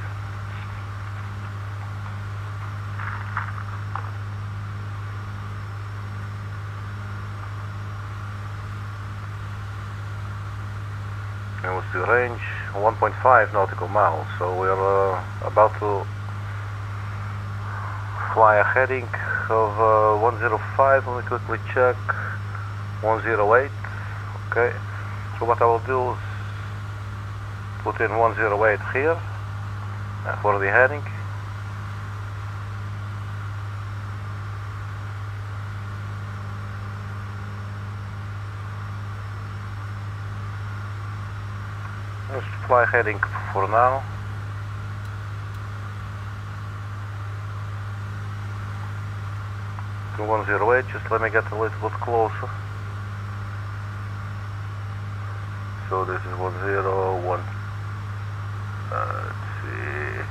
And with the range 1.5 nautical miles, so we are about to fly a heading of 105. Let me quickly check. 108. Okay, so what I will do is put in 108 here for the heading. Just fly heading for now. To 108, just let me get a little bit closer. So this is 101. Let's see.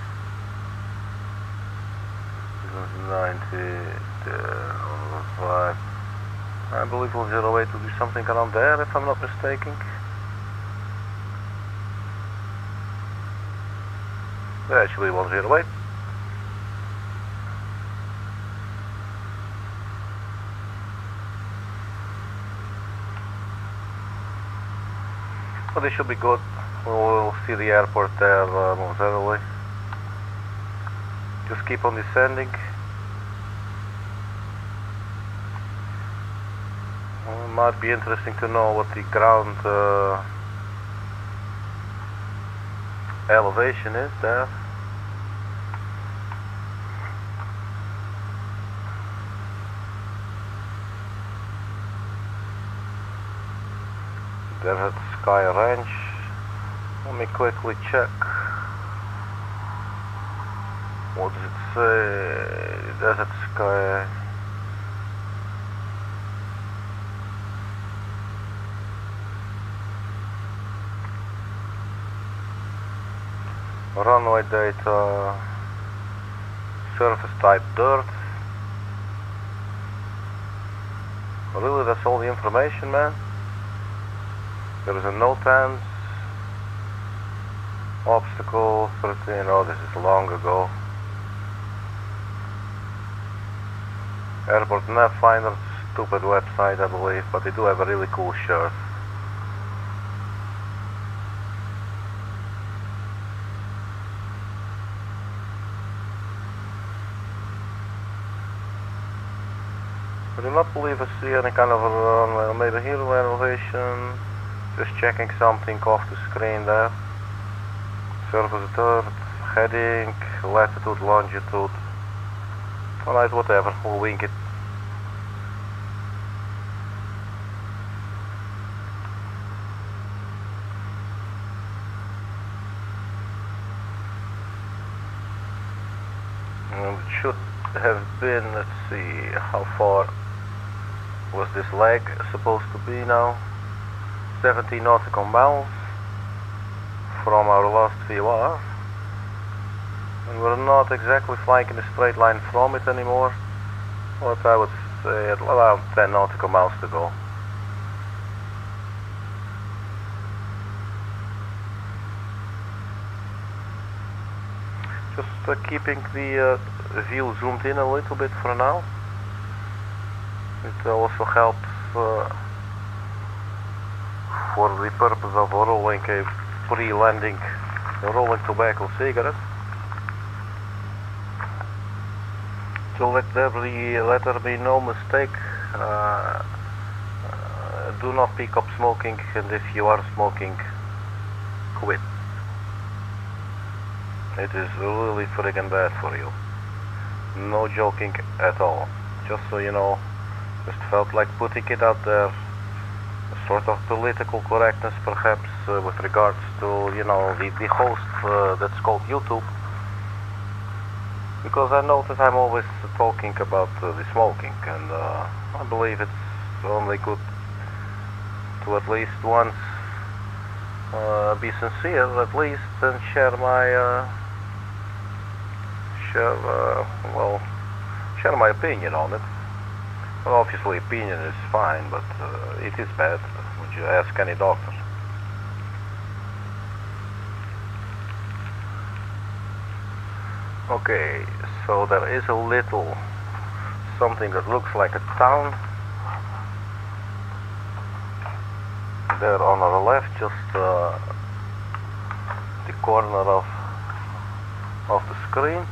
90, 5. I believe 108 will be something around there, if I'm not mistaken. Actually 108. Well, this should be good. We'll see the airport there momentarily. Just keep on descending. Well, it might be interesting to know what the ground elevation is there. Desert Sky Ranch. Let me quickly check. What does it say? Desert Sky. Runway data. Surface type dirt. Really, that's all the information, man. There is a NOTAMs. Obstacle 13. Oh, this is long ago. Airport Nav Finder, stupid website, I believe, but they do have a really cool shirt. I do not believe I see any kind of a maybe here elevation. Just checking something off the screen there. Surface dirt, heading, latitude, longitude. Alright, whatever, we'll wing it. And it should have been, let's see, how far was this leg supposed to be now? 70 nautical miles from our last VOR. And we're not exactly flying in a straight line from it anymore, but I would say at around 10 nautical miles to go. Just keeping the view zoomed in a little bit for now. It also helps for the purpose of rolling a pre-landing rolling tobacco cigarette. So let there be no mistake. Do not pick up smoking, and if you are smoking, quit. It is really friggin' bad for you. No joking at all. Just so you know, just felt like putting it out there sort of political correctness, perhaps, with regards to, you know, the host that's called YouTube. Because I notice I'm always talking about the smoking, and I believe it's only good to at least once be sincere, at least, and share my share my opinion on it. Well, obviously, opinion is fine, but it is bad. Would you ask any doctor? Okay, so there is a little something that looks like a town there on our left, just the corner of the screen.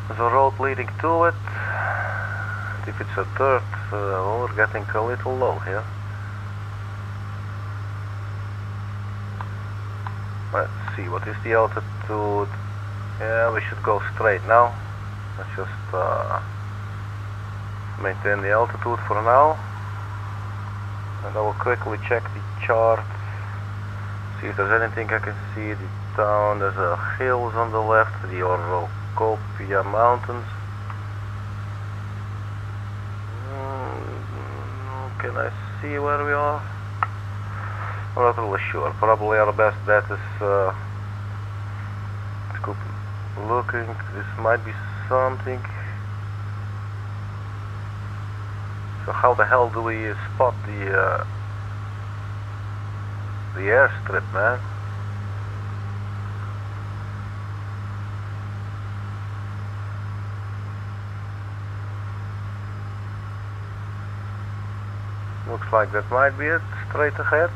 There's a road leading to it. If it's a dirt, we're getting a little low here. Let's see, what is the altitude? Yeah, we should go straight now. Let's just maintain the altitude for now. And I will quickly check the chart, see if there's anything I can see. The town, there's hills on the left, the Orokopia Mountains. Can I see where we are? I'm not really sure. Probably our best bet is looking. This might be something. So how the hell do we spot the airstrip, man? Looks like that might be it, straight ahead.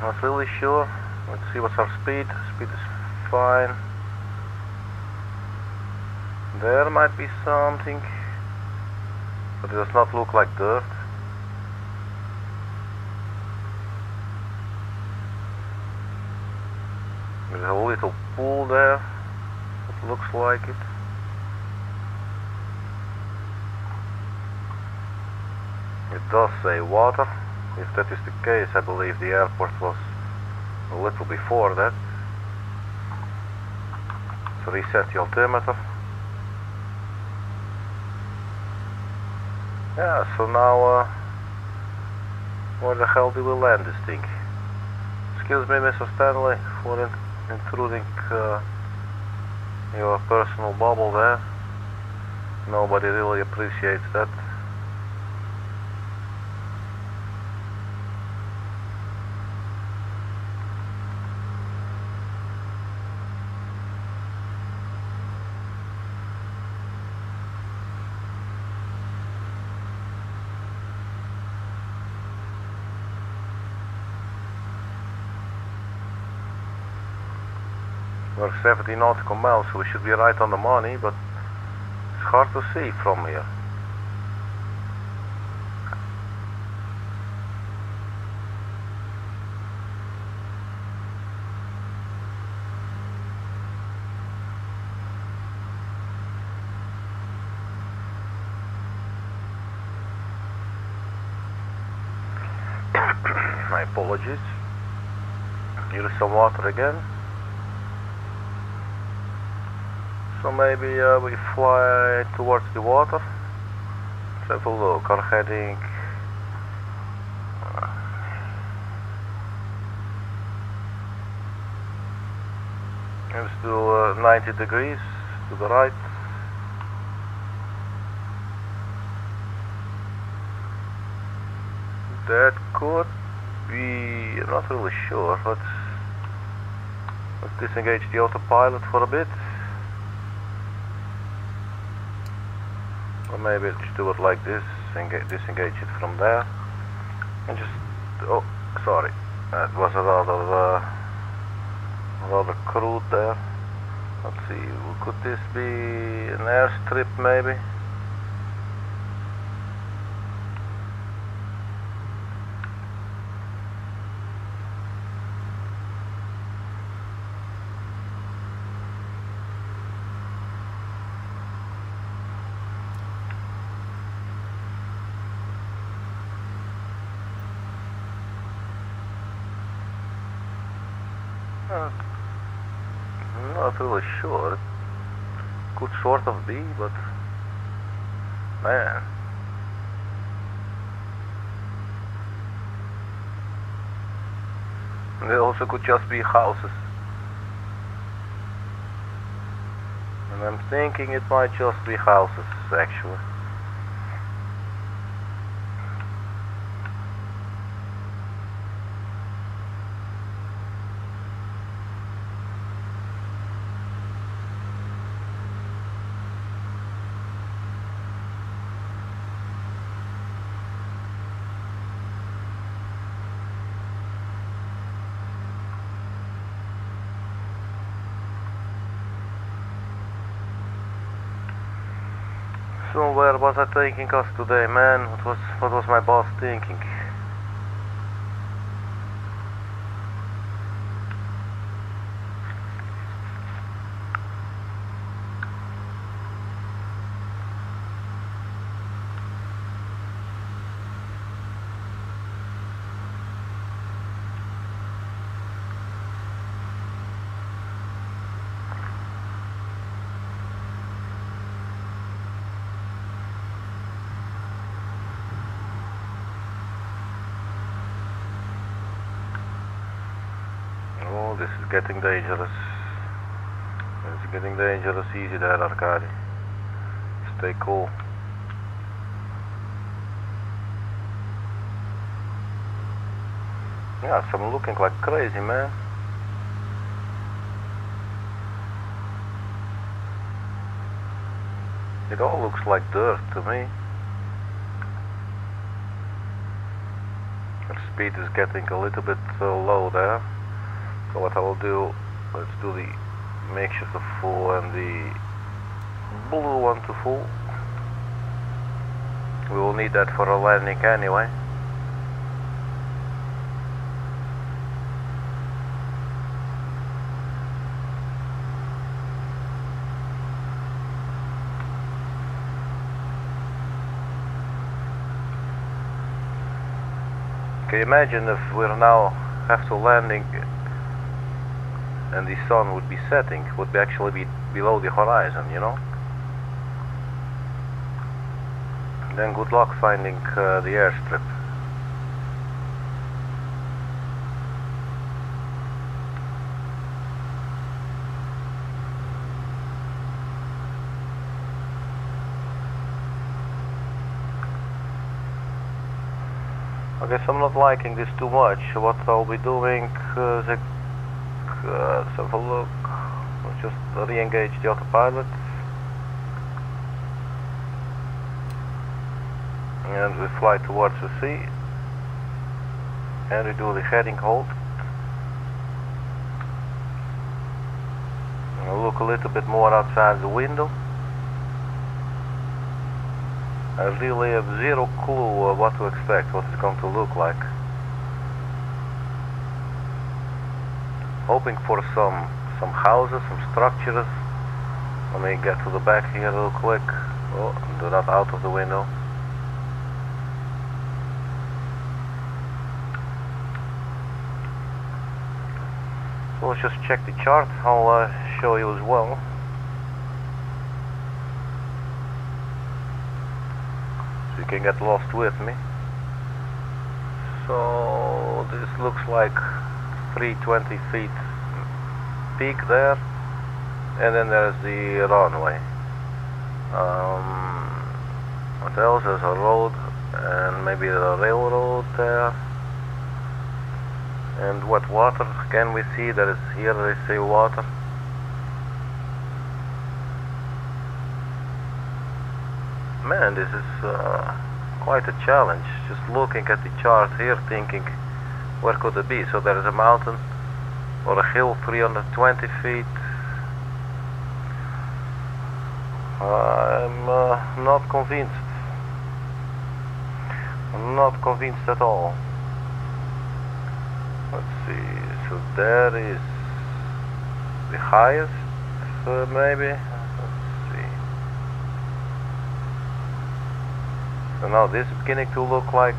Not really sure. Let's see what's our speed. Speed is fine. There might be something, but it does not look like dirt. There's a little pool there. It looks like it. It does say water. If that is the case, I believe the airport was a little before that. So reset the altimeter. Yeah, so now where the hell do we land this thing? Excuse me, Mr. Stanley, for intruding your personal bubble there. Nobody really appreciates that. We're 70 nautical miles, so we should be right on the money, but it's hard to see from here. My apologies. Here is some water again. So maybe we fly towards the water. Let's have a look. Our heading. Let's do 90 degrees to the right. That could be. I'm not really sure. Let's disengage the autopilot for a bit. Or maybe just do it like this, disengage it from there, and just, oh, sorry, that was a rather crude there. Let's see, could this be an airstrip maybe? Uh, Not really sure. It could sort of be, but man. They also could just be houses. And I'm thinking it might just be houses, actually. So where was I taking us today, man? What was my boss thinking? Oh, this is getting dangerous. It's getting dangerous. Easy there, Arkady. Stay cool. Yeah, so I'm looking like crazy, man. It all looks like dirt to me. The speed is getting a little bit low there. So what I will do, let's do the mixture to full and the blue one to full. We will need that for a landing anyway. Okay, imagine if we're now have to landing and the sun would be setting, would be actually be below the horizon, you know? Then good luck finding the airstrip. Okay, so I'm not liking this too much. What I'll be doing is let's have a look. Let's just re-engage the autopilot. And we fly towards the sea. And we do the heading hold. And we'll look a little bit more outside the window. I really have zero clue what to expect, what it's going to look like. Hoping for some houses, some structures. Let me get to the back here real quick. Oh, do not out of the window. So let's just check the chart. I'll show you as well. So you can get lost with me. So this looks like 320 feet peak there, and then there's the runway. What else? There's a road and maybe a railroad there. And what water can we see? There is here, they say water. Man, this is quite a challenge. Just looking at the chart here, thinking, where could it be? So there is a mountain or a hill 320 feet. I'm not convinced. I'm not convinced at all. Let's see. So there is the highest, maybe. Let's see. So now this is beginning to look like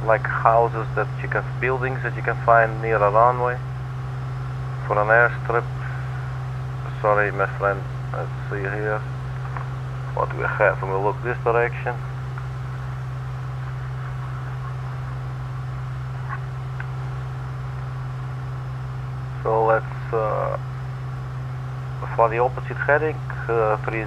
like houses that you can, buildings that you can find near a runway for an airstrip. Sorry, my friend. Let's see here what we have when we look this direction. So let's for the opposite heading, 30,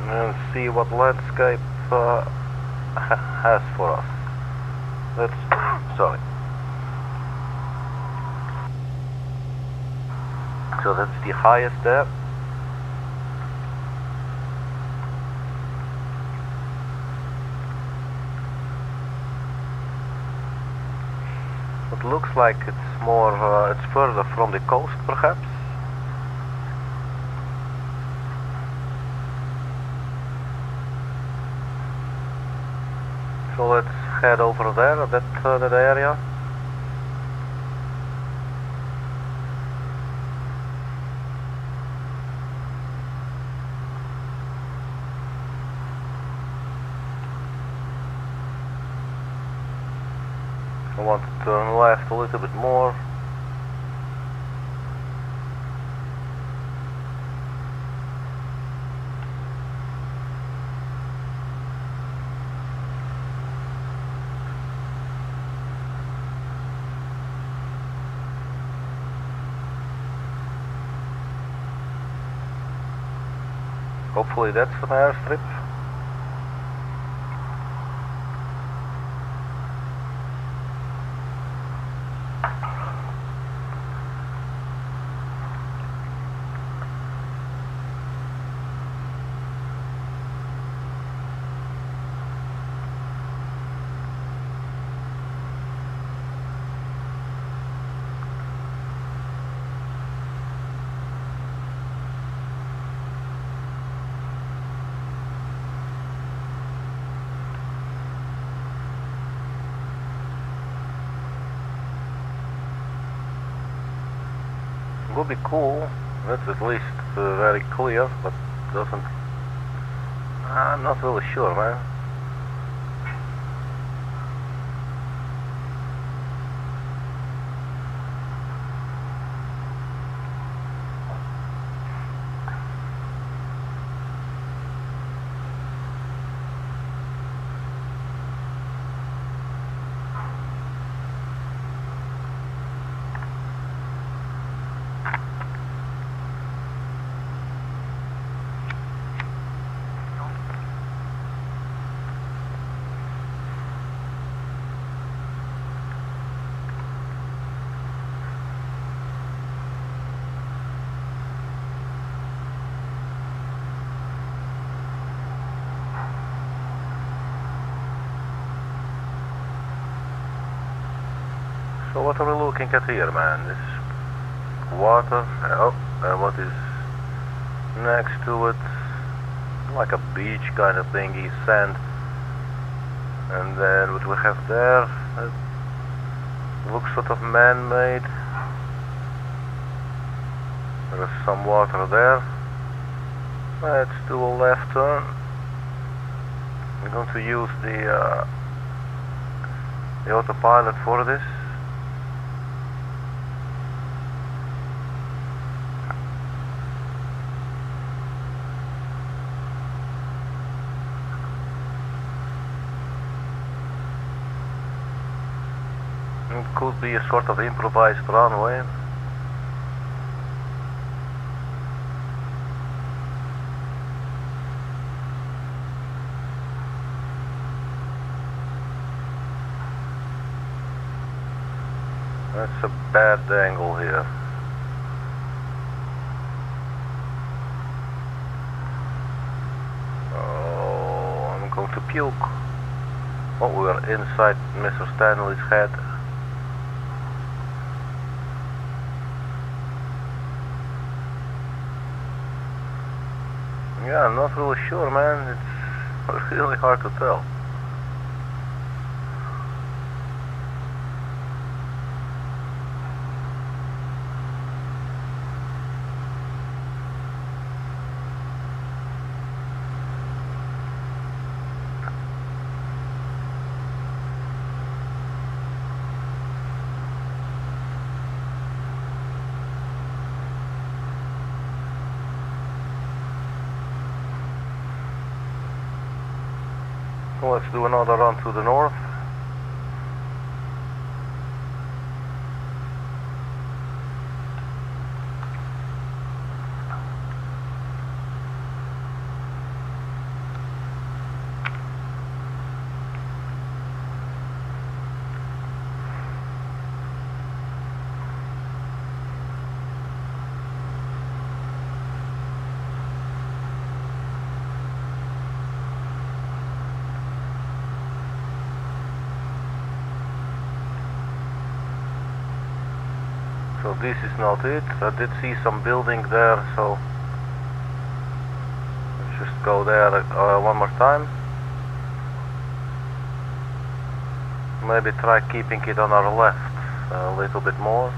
and see what landscape has for us. Let's sorry. So that's the highest there. It looks like it's more, it's further from the coast perhaps. So let's head over there, that area. I want to turn left a little bit more. Hopefully that's an airstrip. Would be cool. That's at least very clear, but doesn't. I'm not really sure, man. So what are we looking at here, man? This water, oh, and what is next to it? Like a beach kind of thingy, sand. And then what we have there, it looks sort of man-made. There is some water there. Let's do a left turn. I'm going to use the autopilot for this. It could be a sort of improvised runway. That's a bad angle here. Oh, I'm going to puke. Oh, we are inside Mr. Stanley's head. Yeah, I'm not really sure, man. It's really hard to tell. Let's do another run to the north. So this is not it. I did see some building there, so let's just go there one more time. Maybe try keeping it on our left a little bit more.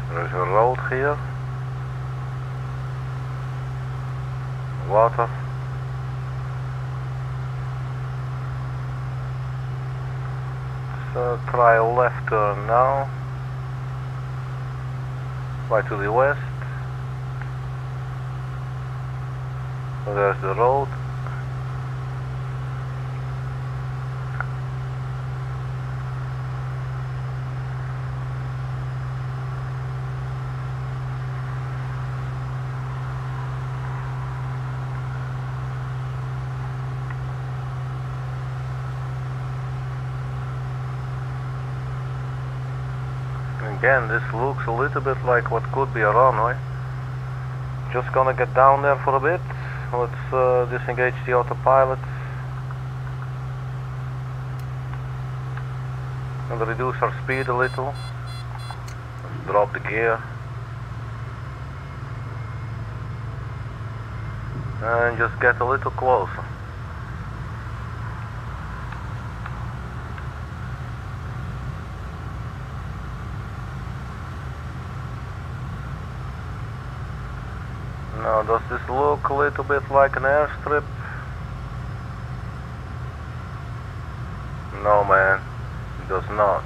There's a road here. Water. So try a left turn now. Right to the west. So there's the road. Again, this looks a little bit like what could be a runway. Just gonna get down there for a bit. Let's disengage the autopilot and reduce our speed a little. Let's drop the gear and just get a little closer. Now, does this look a little bit like an airstrip? No, man, it does not.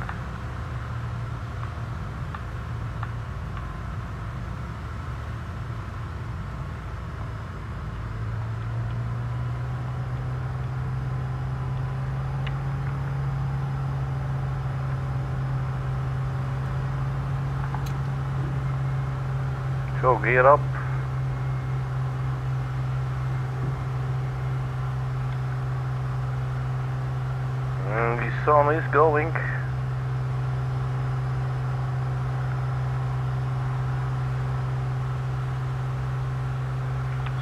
So, gear up. The sun is going.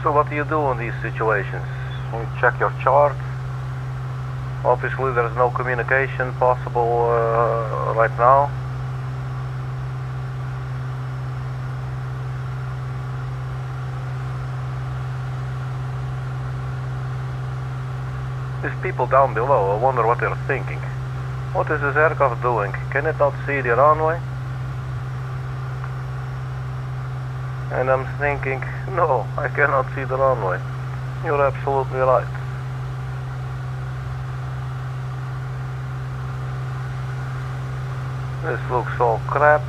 So what do you do in these situations? You check your chart. Obviously there is no communication possible right now. These people down below, I wonder what they're thinking. What is this aircraft doing? Can it not see the runway? And I'm thinking, no, I cannot see the runway. You're absolutely right. This looks all crap.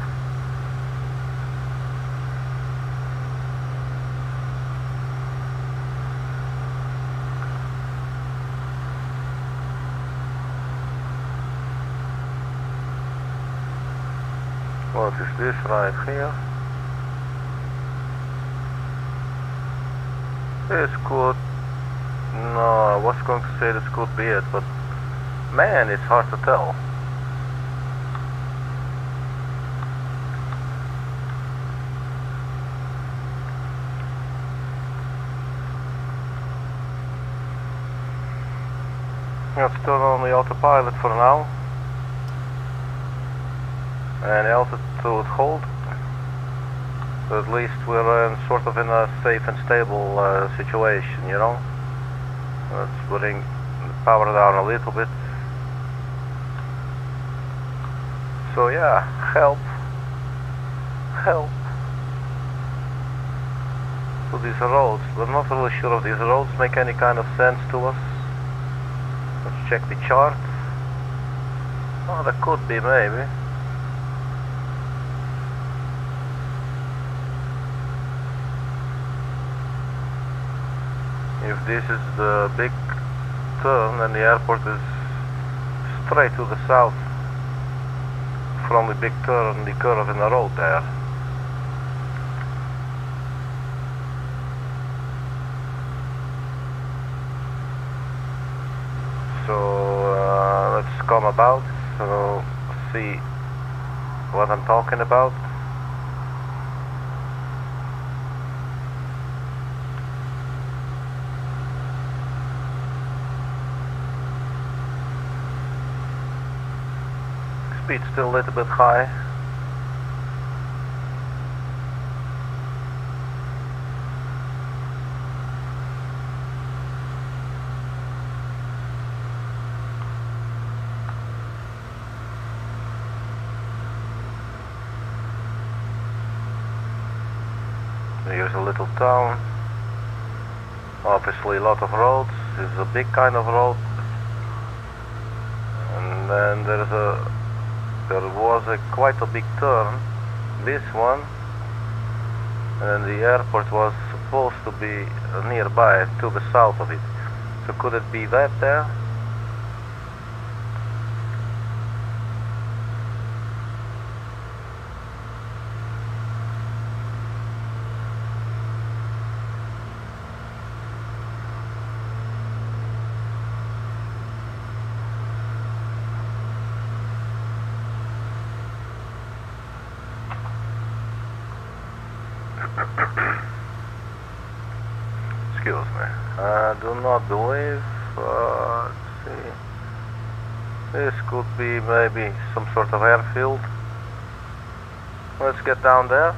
What is this right here? This could... No, I was going to say this could be it, but man, it's hard to tell. Let's turn on the autopilot for now. And altitude hold. So at least we're sort of in a safe and stable situation, you know. Let's bring the power down a little bit. So yeah, help to these roads. We're not really sure if these roads make any kind of sense to us. Let's check the chart. Oh, there could be maybe. If this is the big turn, then the airport is straight to the south from the big turn, the curve in the road there. So let's come about, so see what I'm talking about. Speed still a little bit high. Here's a little town. Obviously a lot of roads. This is a big kind of road. And then there was quite a big turn. This one. And the airport was supposed to be nearby, to the south of it. So could it be that there? Excuse me. I do not believe. Let's see. This could be maybe some sort of airfield. Let's get down there.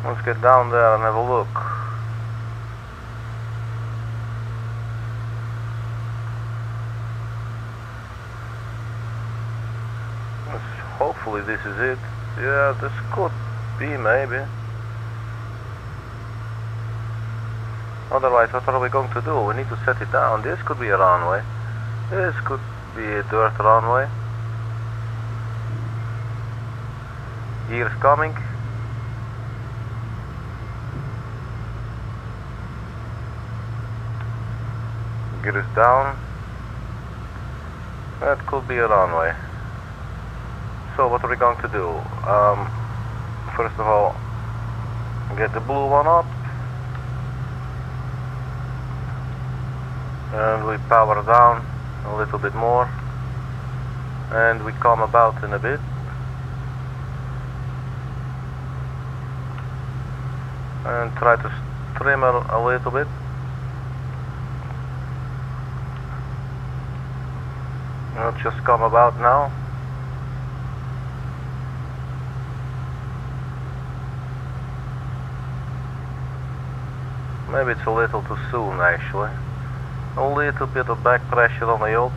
Let's get down there and have a look. Hopefully this is it. Yeah, this could be maybe. Otherwise, what are we going to do? We need to set it down. This could be a runway. This could be a dirt runway. Gears coming. Gears down. That could be a runway. So what are we going to do? First of all, get the blue one up. And we power down a little bit more. And we come about in a bit. And try to trim a little bit. Let's just come about now. Maybe it's a little too soon actually. A little bit of back pressure on the yoke.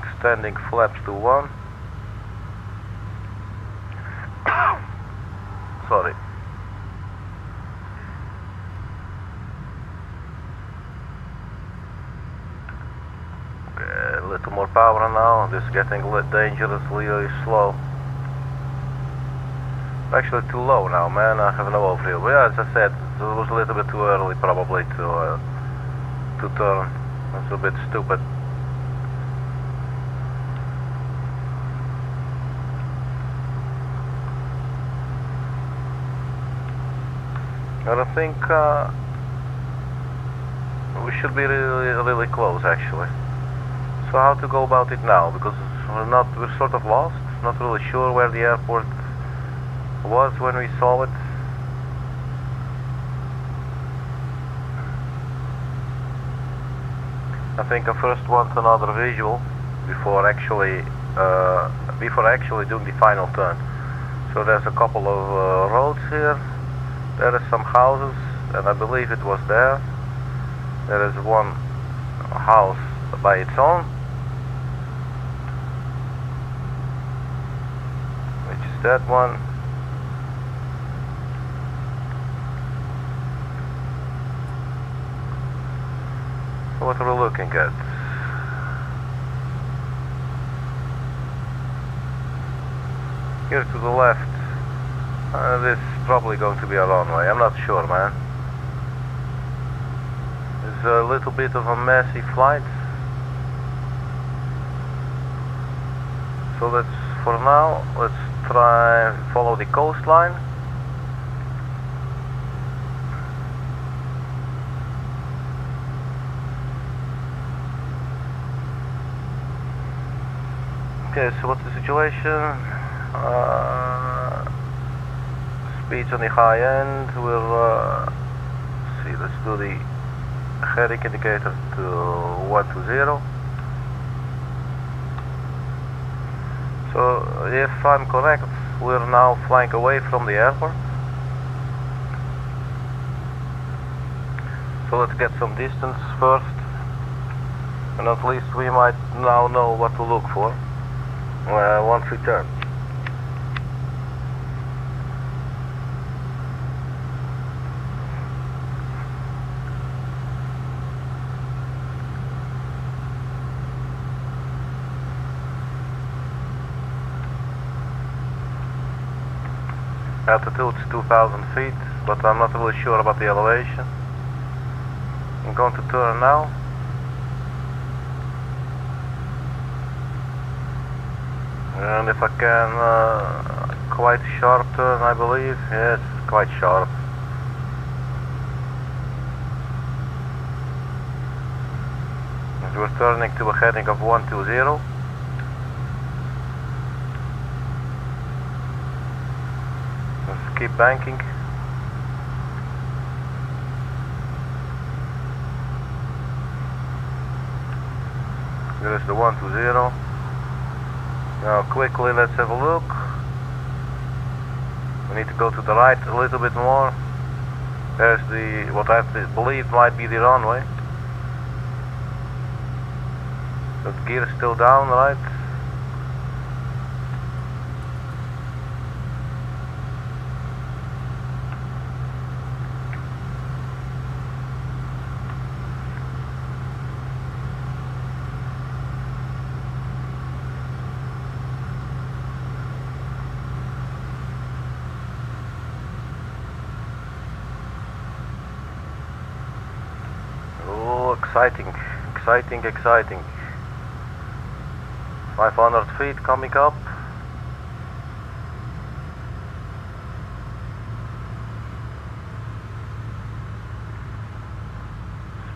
Extending flaps to 1. Sorry. A little more power now. This is getting dangerously slow. Actually too low now, man. I have no overview. But yeah, as I said, it was a little bit too early probably to turn. That's a bit stupid. And I think we should be really close actually. So how to go about it now? Because we're sort of lost, not really sure where the airport was when we saw it. I think I first want another visual before actually doing the final turn. So there's a couple of roads here. There are some houses, and I believe it was there. There is one house by its own, which is that one. So what are we looking at? Here to the left. This is probably going to be a runway. I'm not sure, man. It's a little bit of a messy flight. So for now, let's try and follow the coastline. Okay, so what's the situation? Speeds on the high end. We'll see. Let's do the heading indicator to 120. So if I'm correct, we're now flying away from the airport. So let's get some distance first, and at least we might now know what to look for once we turn. Altitude is 2,000 feet, but I'm not really sure about the elevation. I'm going to turn now. And if I can, quite sharp turn, I believe. Yes, quite sharp. And we're turning to a heading of 120. Let's keep banking. There's the 120. Now quickly let's have a look. We need to go to the right a little bit more. There's what I believe might be the runway. The gear is still down, right? Exciting. 500 feet coming up.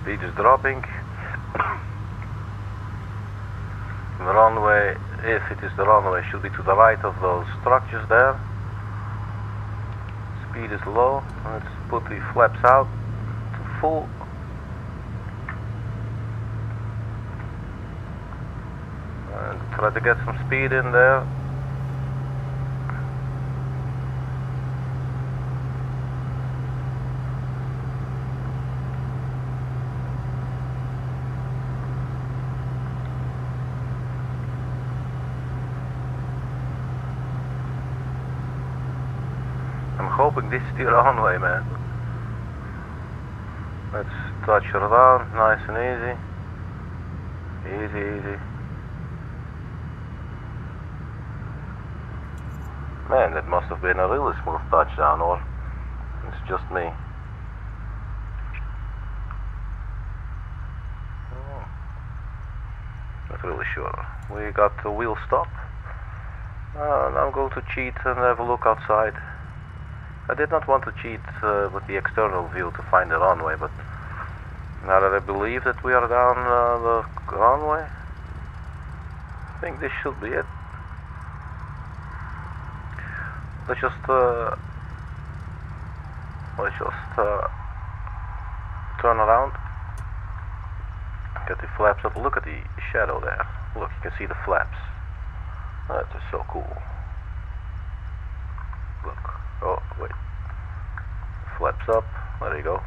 Speed is dropping. The runway, if it is the runway, should be to the right of those structures there. Speed is low. Let's put the flaps out to full. Try to get some speed in there. I'm hoping this is the runway, man. Let's touch her down, nice and easy. Easy. Man, that must have been a really smooth touchdown, or it's just me. Not really sure. We got a wheel stop. And I'm going to cheat and have a look outside. I did not want to cheat with the external view to find the runway, but Now that I believe that we are down the runway, I think this should be it. Let's just turn around, get the flaps up. Look at the shadow there. Look, you can see the flaps. That is so cool. Look. Oh, wait. Flaps up. There you go.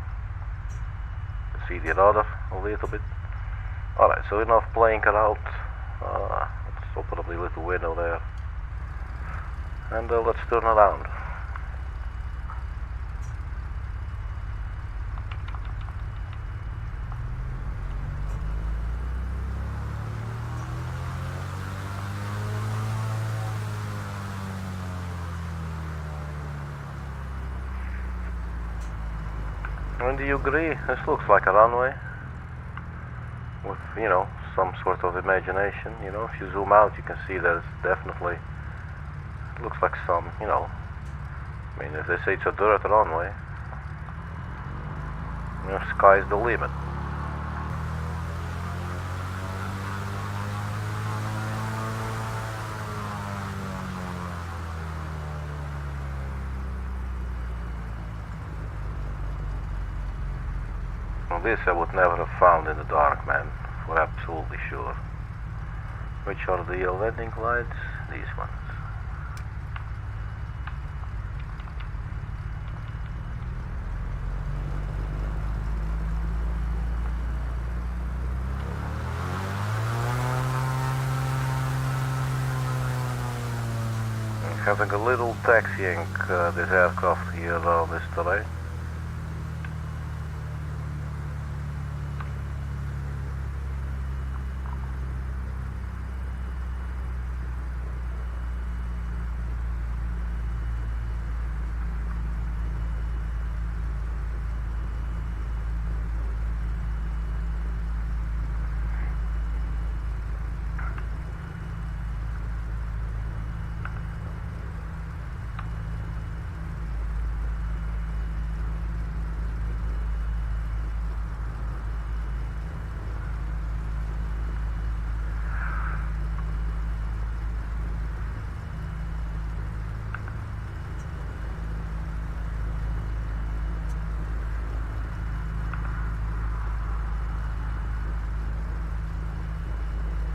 See the rudder a little bit. Alright, so enough playing around. Let's open up the little window there. And let's turn around. And do you agree? This looks like a runway with, you know, some sort of imagination. You know, if you zoom out, you can see that it's definitely, it looks like some, you know, I mean, if they say it's a dirt runway, you know, sky's the limit. Well, this I would never have found in the dark, man, for absolutely sure. Which are the landing lights? These ones. Having a little taxiing this aircraft here on this terrain.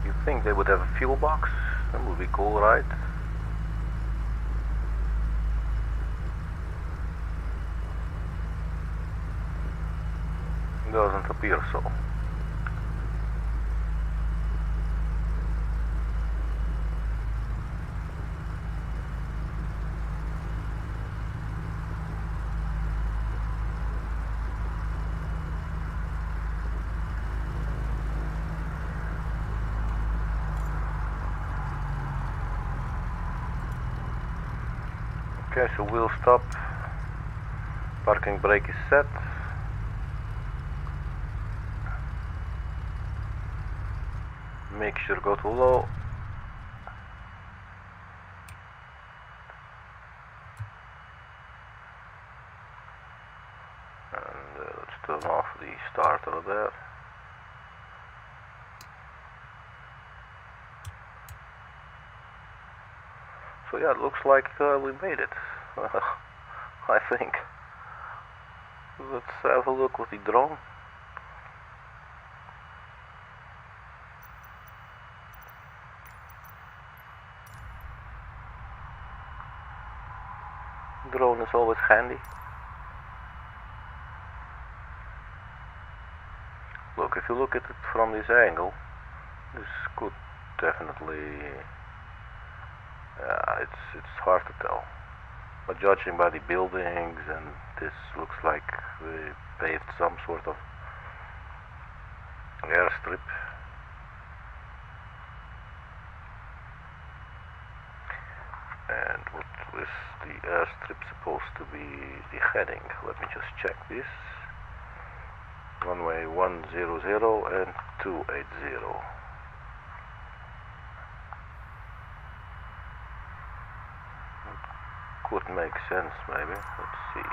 I think they would have a fuel box. That would be cool, right? Doesn't appear so. Okay, so wheel stop, parking brake is set. Mixture go to low. And let's turn off the starter there. So yeah, it looks like we made it. I think. Let's have a look with the drone. Drone is always handy. Look, if you look at it from this angle, this could definitely, it's hard to tell. But judging by the buildings, and this looks like they paved some sort of airstrip. And what is the airstrip supposed to be the heading? Let me just check this. Runway 100 and 280. Could make sense, maybe. Let's see.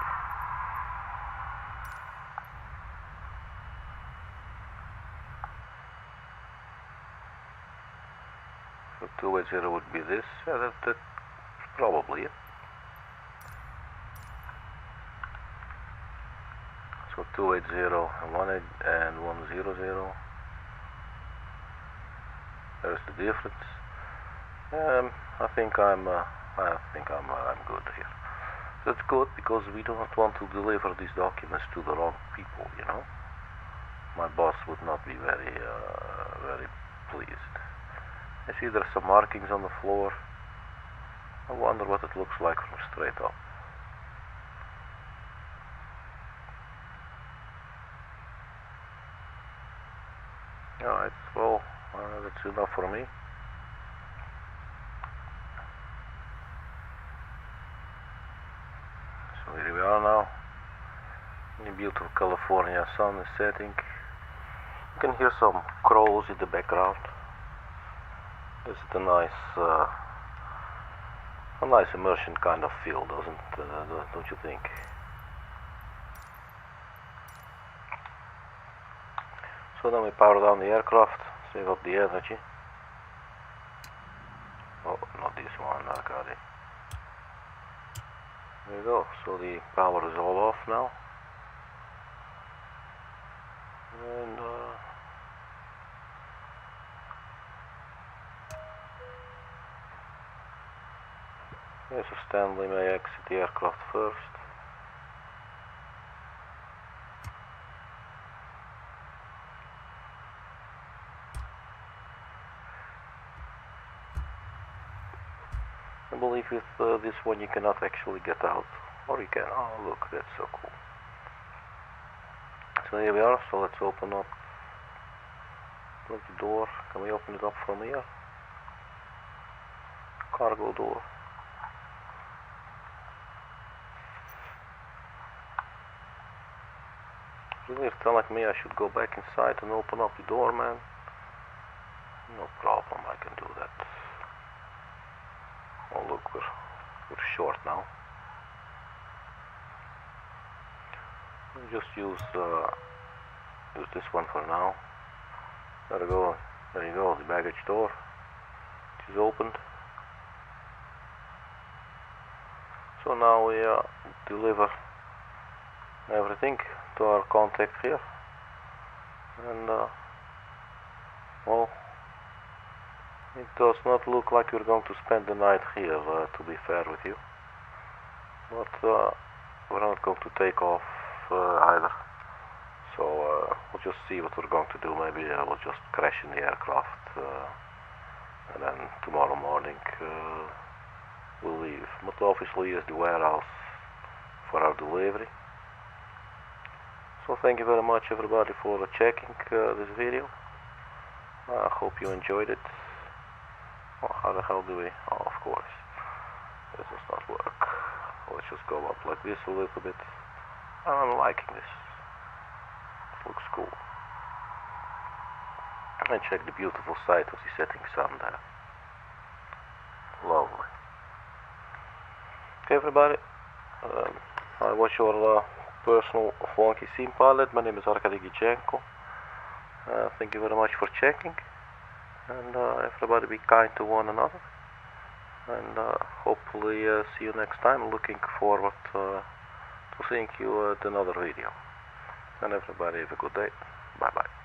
280 would be this. Yeah, that's probably it. So 280 and 100. There's the difference. I think I'm good here. That's good because we don't want to deliver these documents to the wrong people, you know. My boss would not be very pleased. I see there's some markings on the floor. I wonder what it looks like from straight up. Alright, well, that's enough for me. So here we are now. The beautiful California sun is setting. You can hear some crows in the background. This is a nice immersion kind of feel, don't you think? So then we power down the aircraft, save up the energy. Oh, not this one, Arkady. There you go, so the power is all off now. And yes, so Stanley may exit the aircraft first. I believe with this one you cannot actually get out, or you can. Oh look, that's so cool. So here we are, so let's open up the door. Can we open it up from here? Cargo door. Really, you're telling me I should go back inside and open up the door, man? No problem, I can do that. Oh look, we're short now. We'll just use this one for now. There you go, the baggage door. It is opened. So now we deliver everything to our contact here. And well, it does not look like we're going to spend the night here, to be fair with you. But we're not going to take off either. So we'll just see what we're going to do. Maybe we'll just crash in the aircraft and then tomorrow morning we'll leave. But obviously is the warehouse for our delivery. So thank you very much everybody for checking this video. I hope you enjoyed it. Well, how the hell do we... Oh, of course. This does not work. Let's just go up like this a little bit. I'm liking this. It looks cool. And check the beautiful sight of the setting sun there. Lovely. Okay everybody. I was your personal funky scene pilot. My name is Arkady Gidzenko. Thank you very much for checking. And everybody be kind to one another. And hopefully see you next time. Looking forward to seeing you at another video. And everybody have a good day. Bye bye.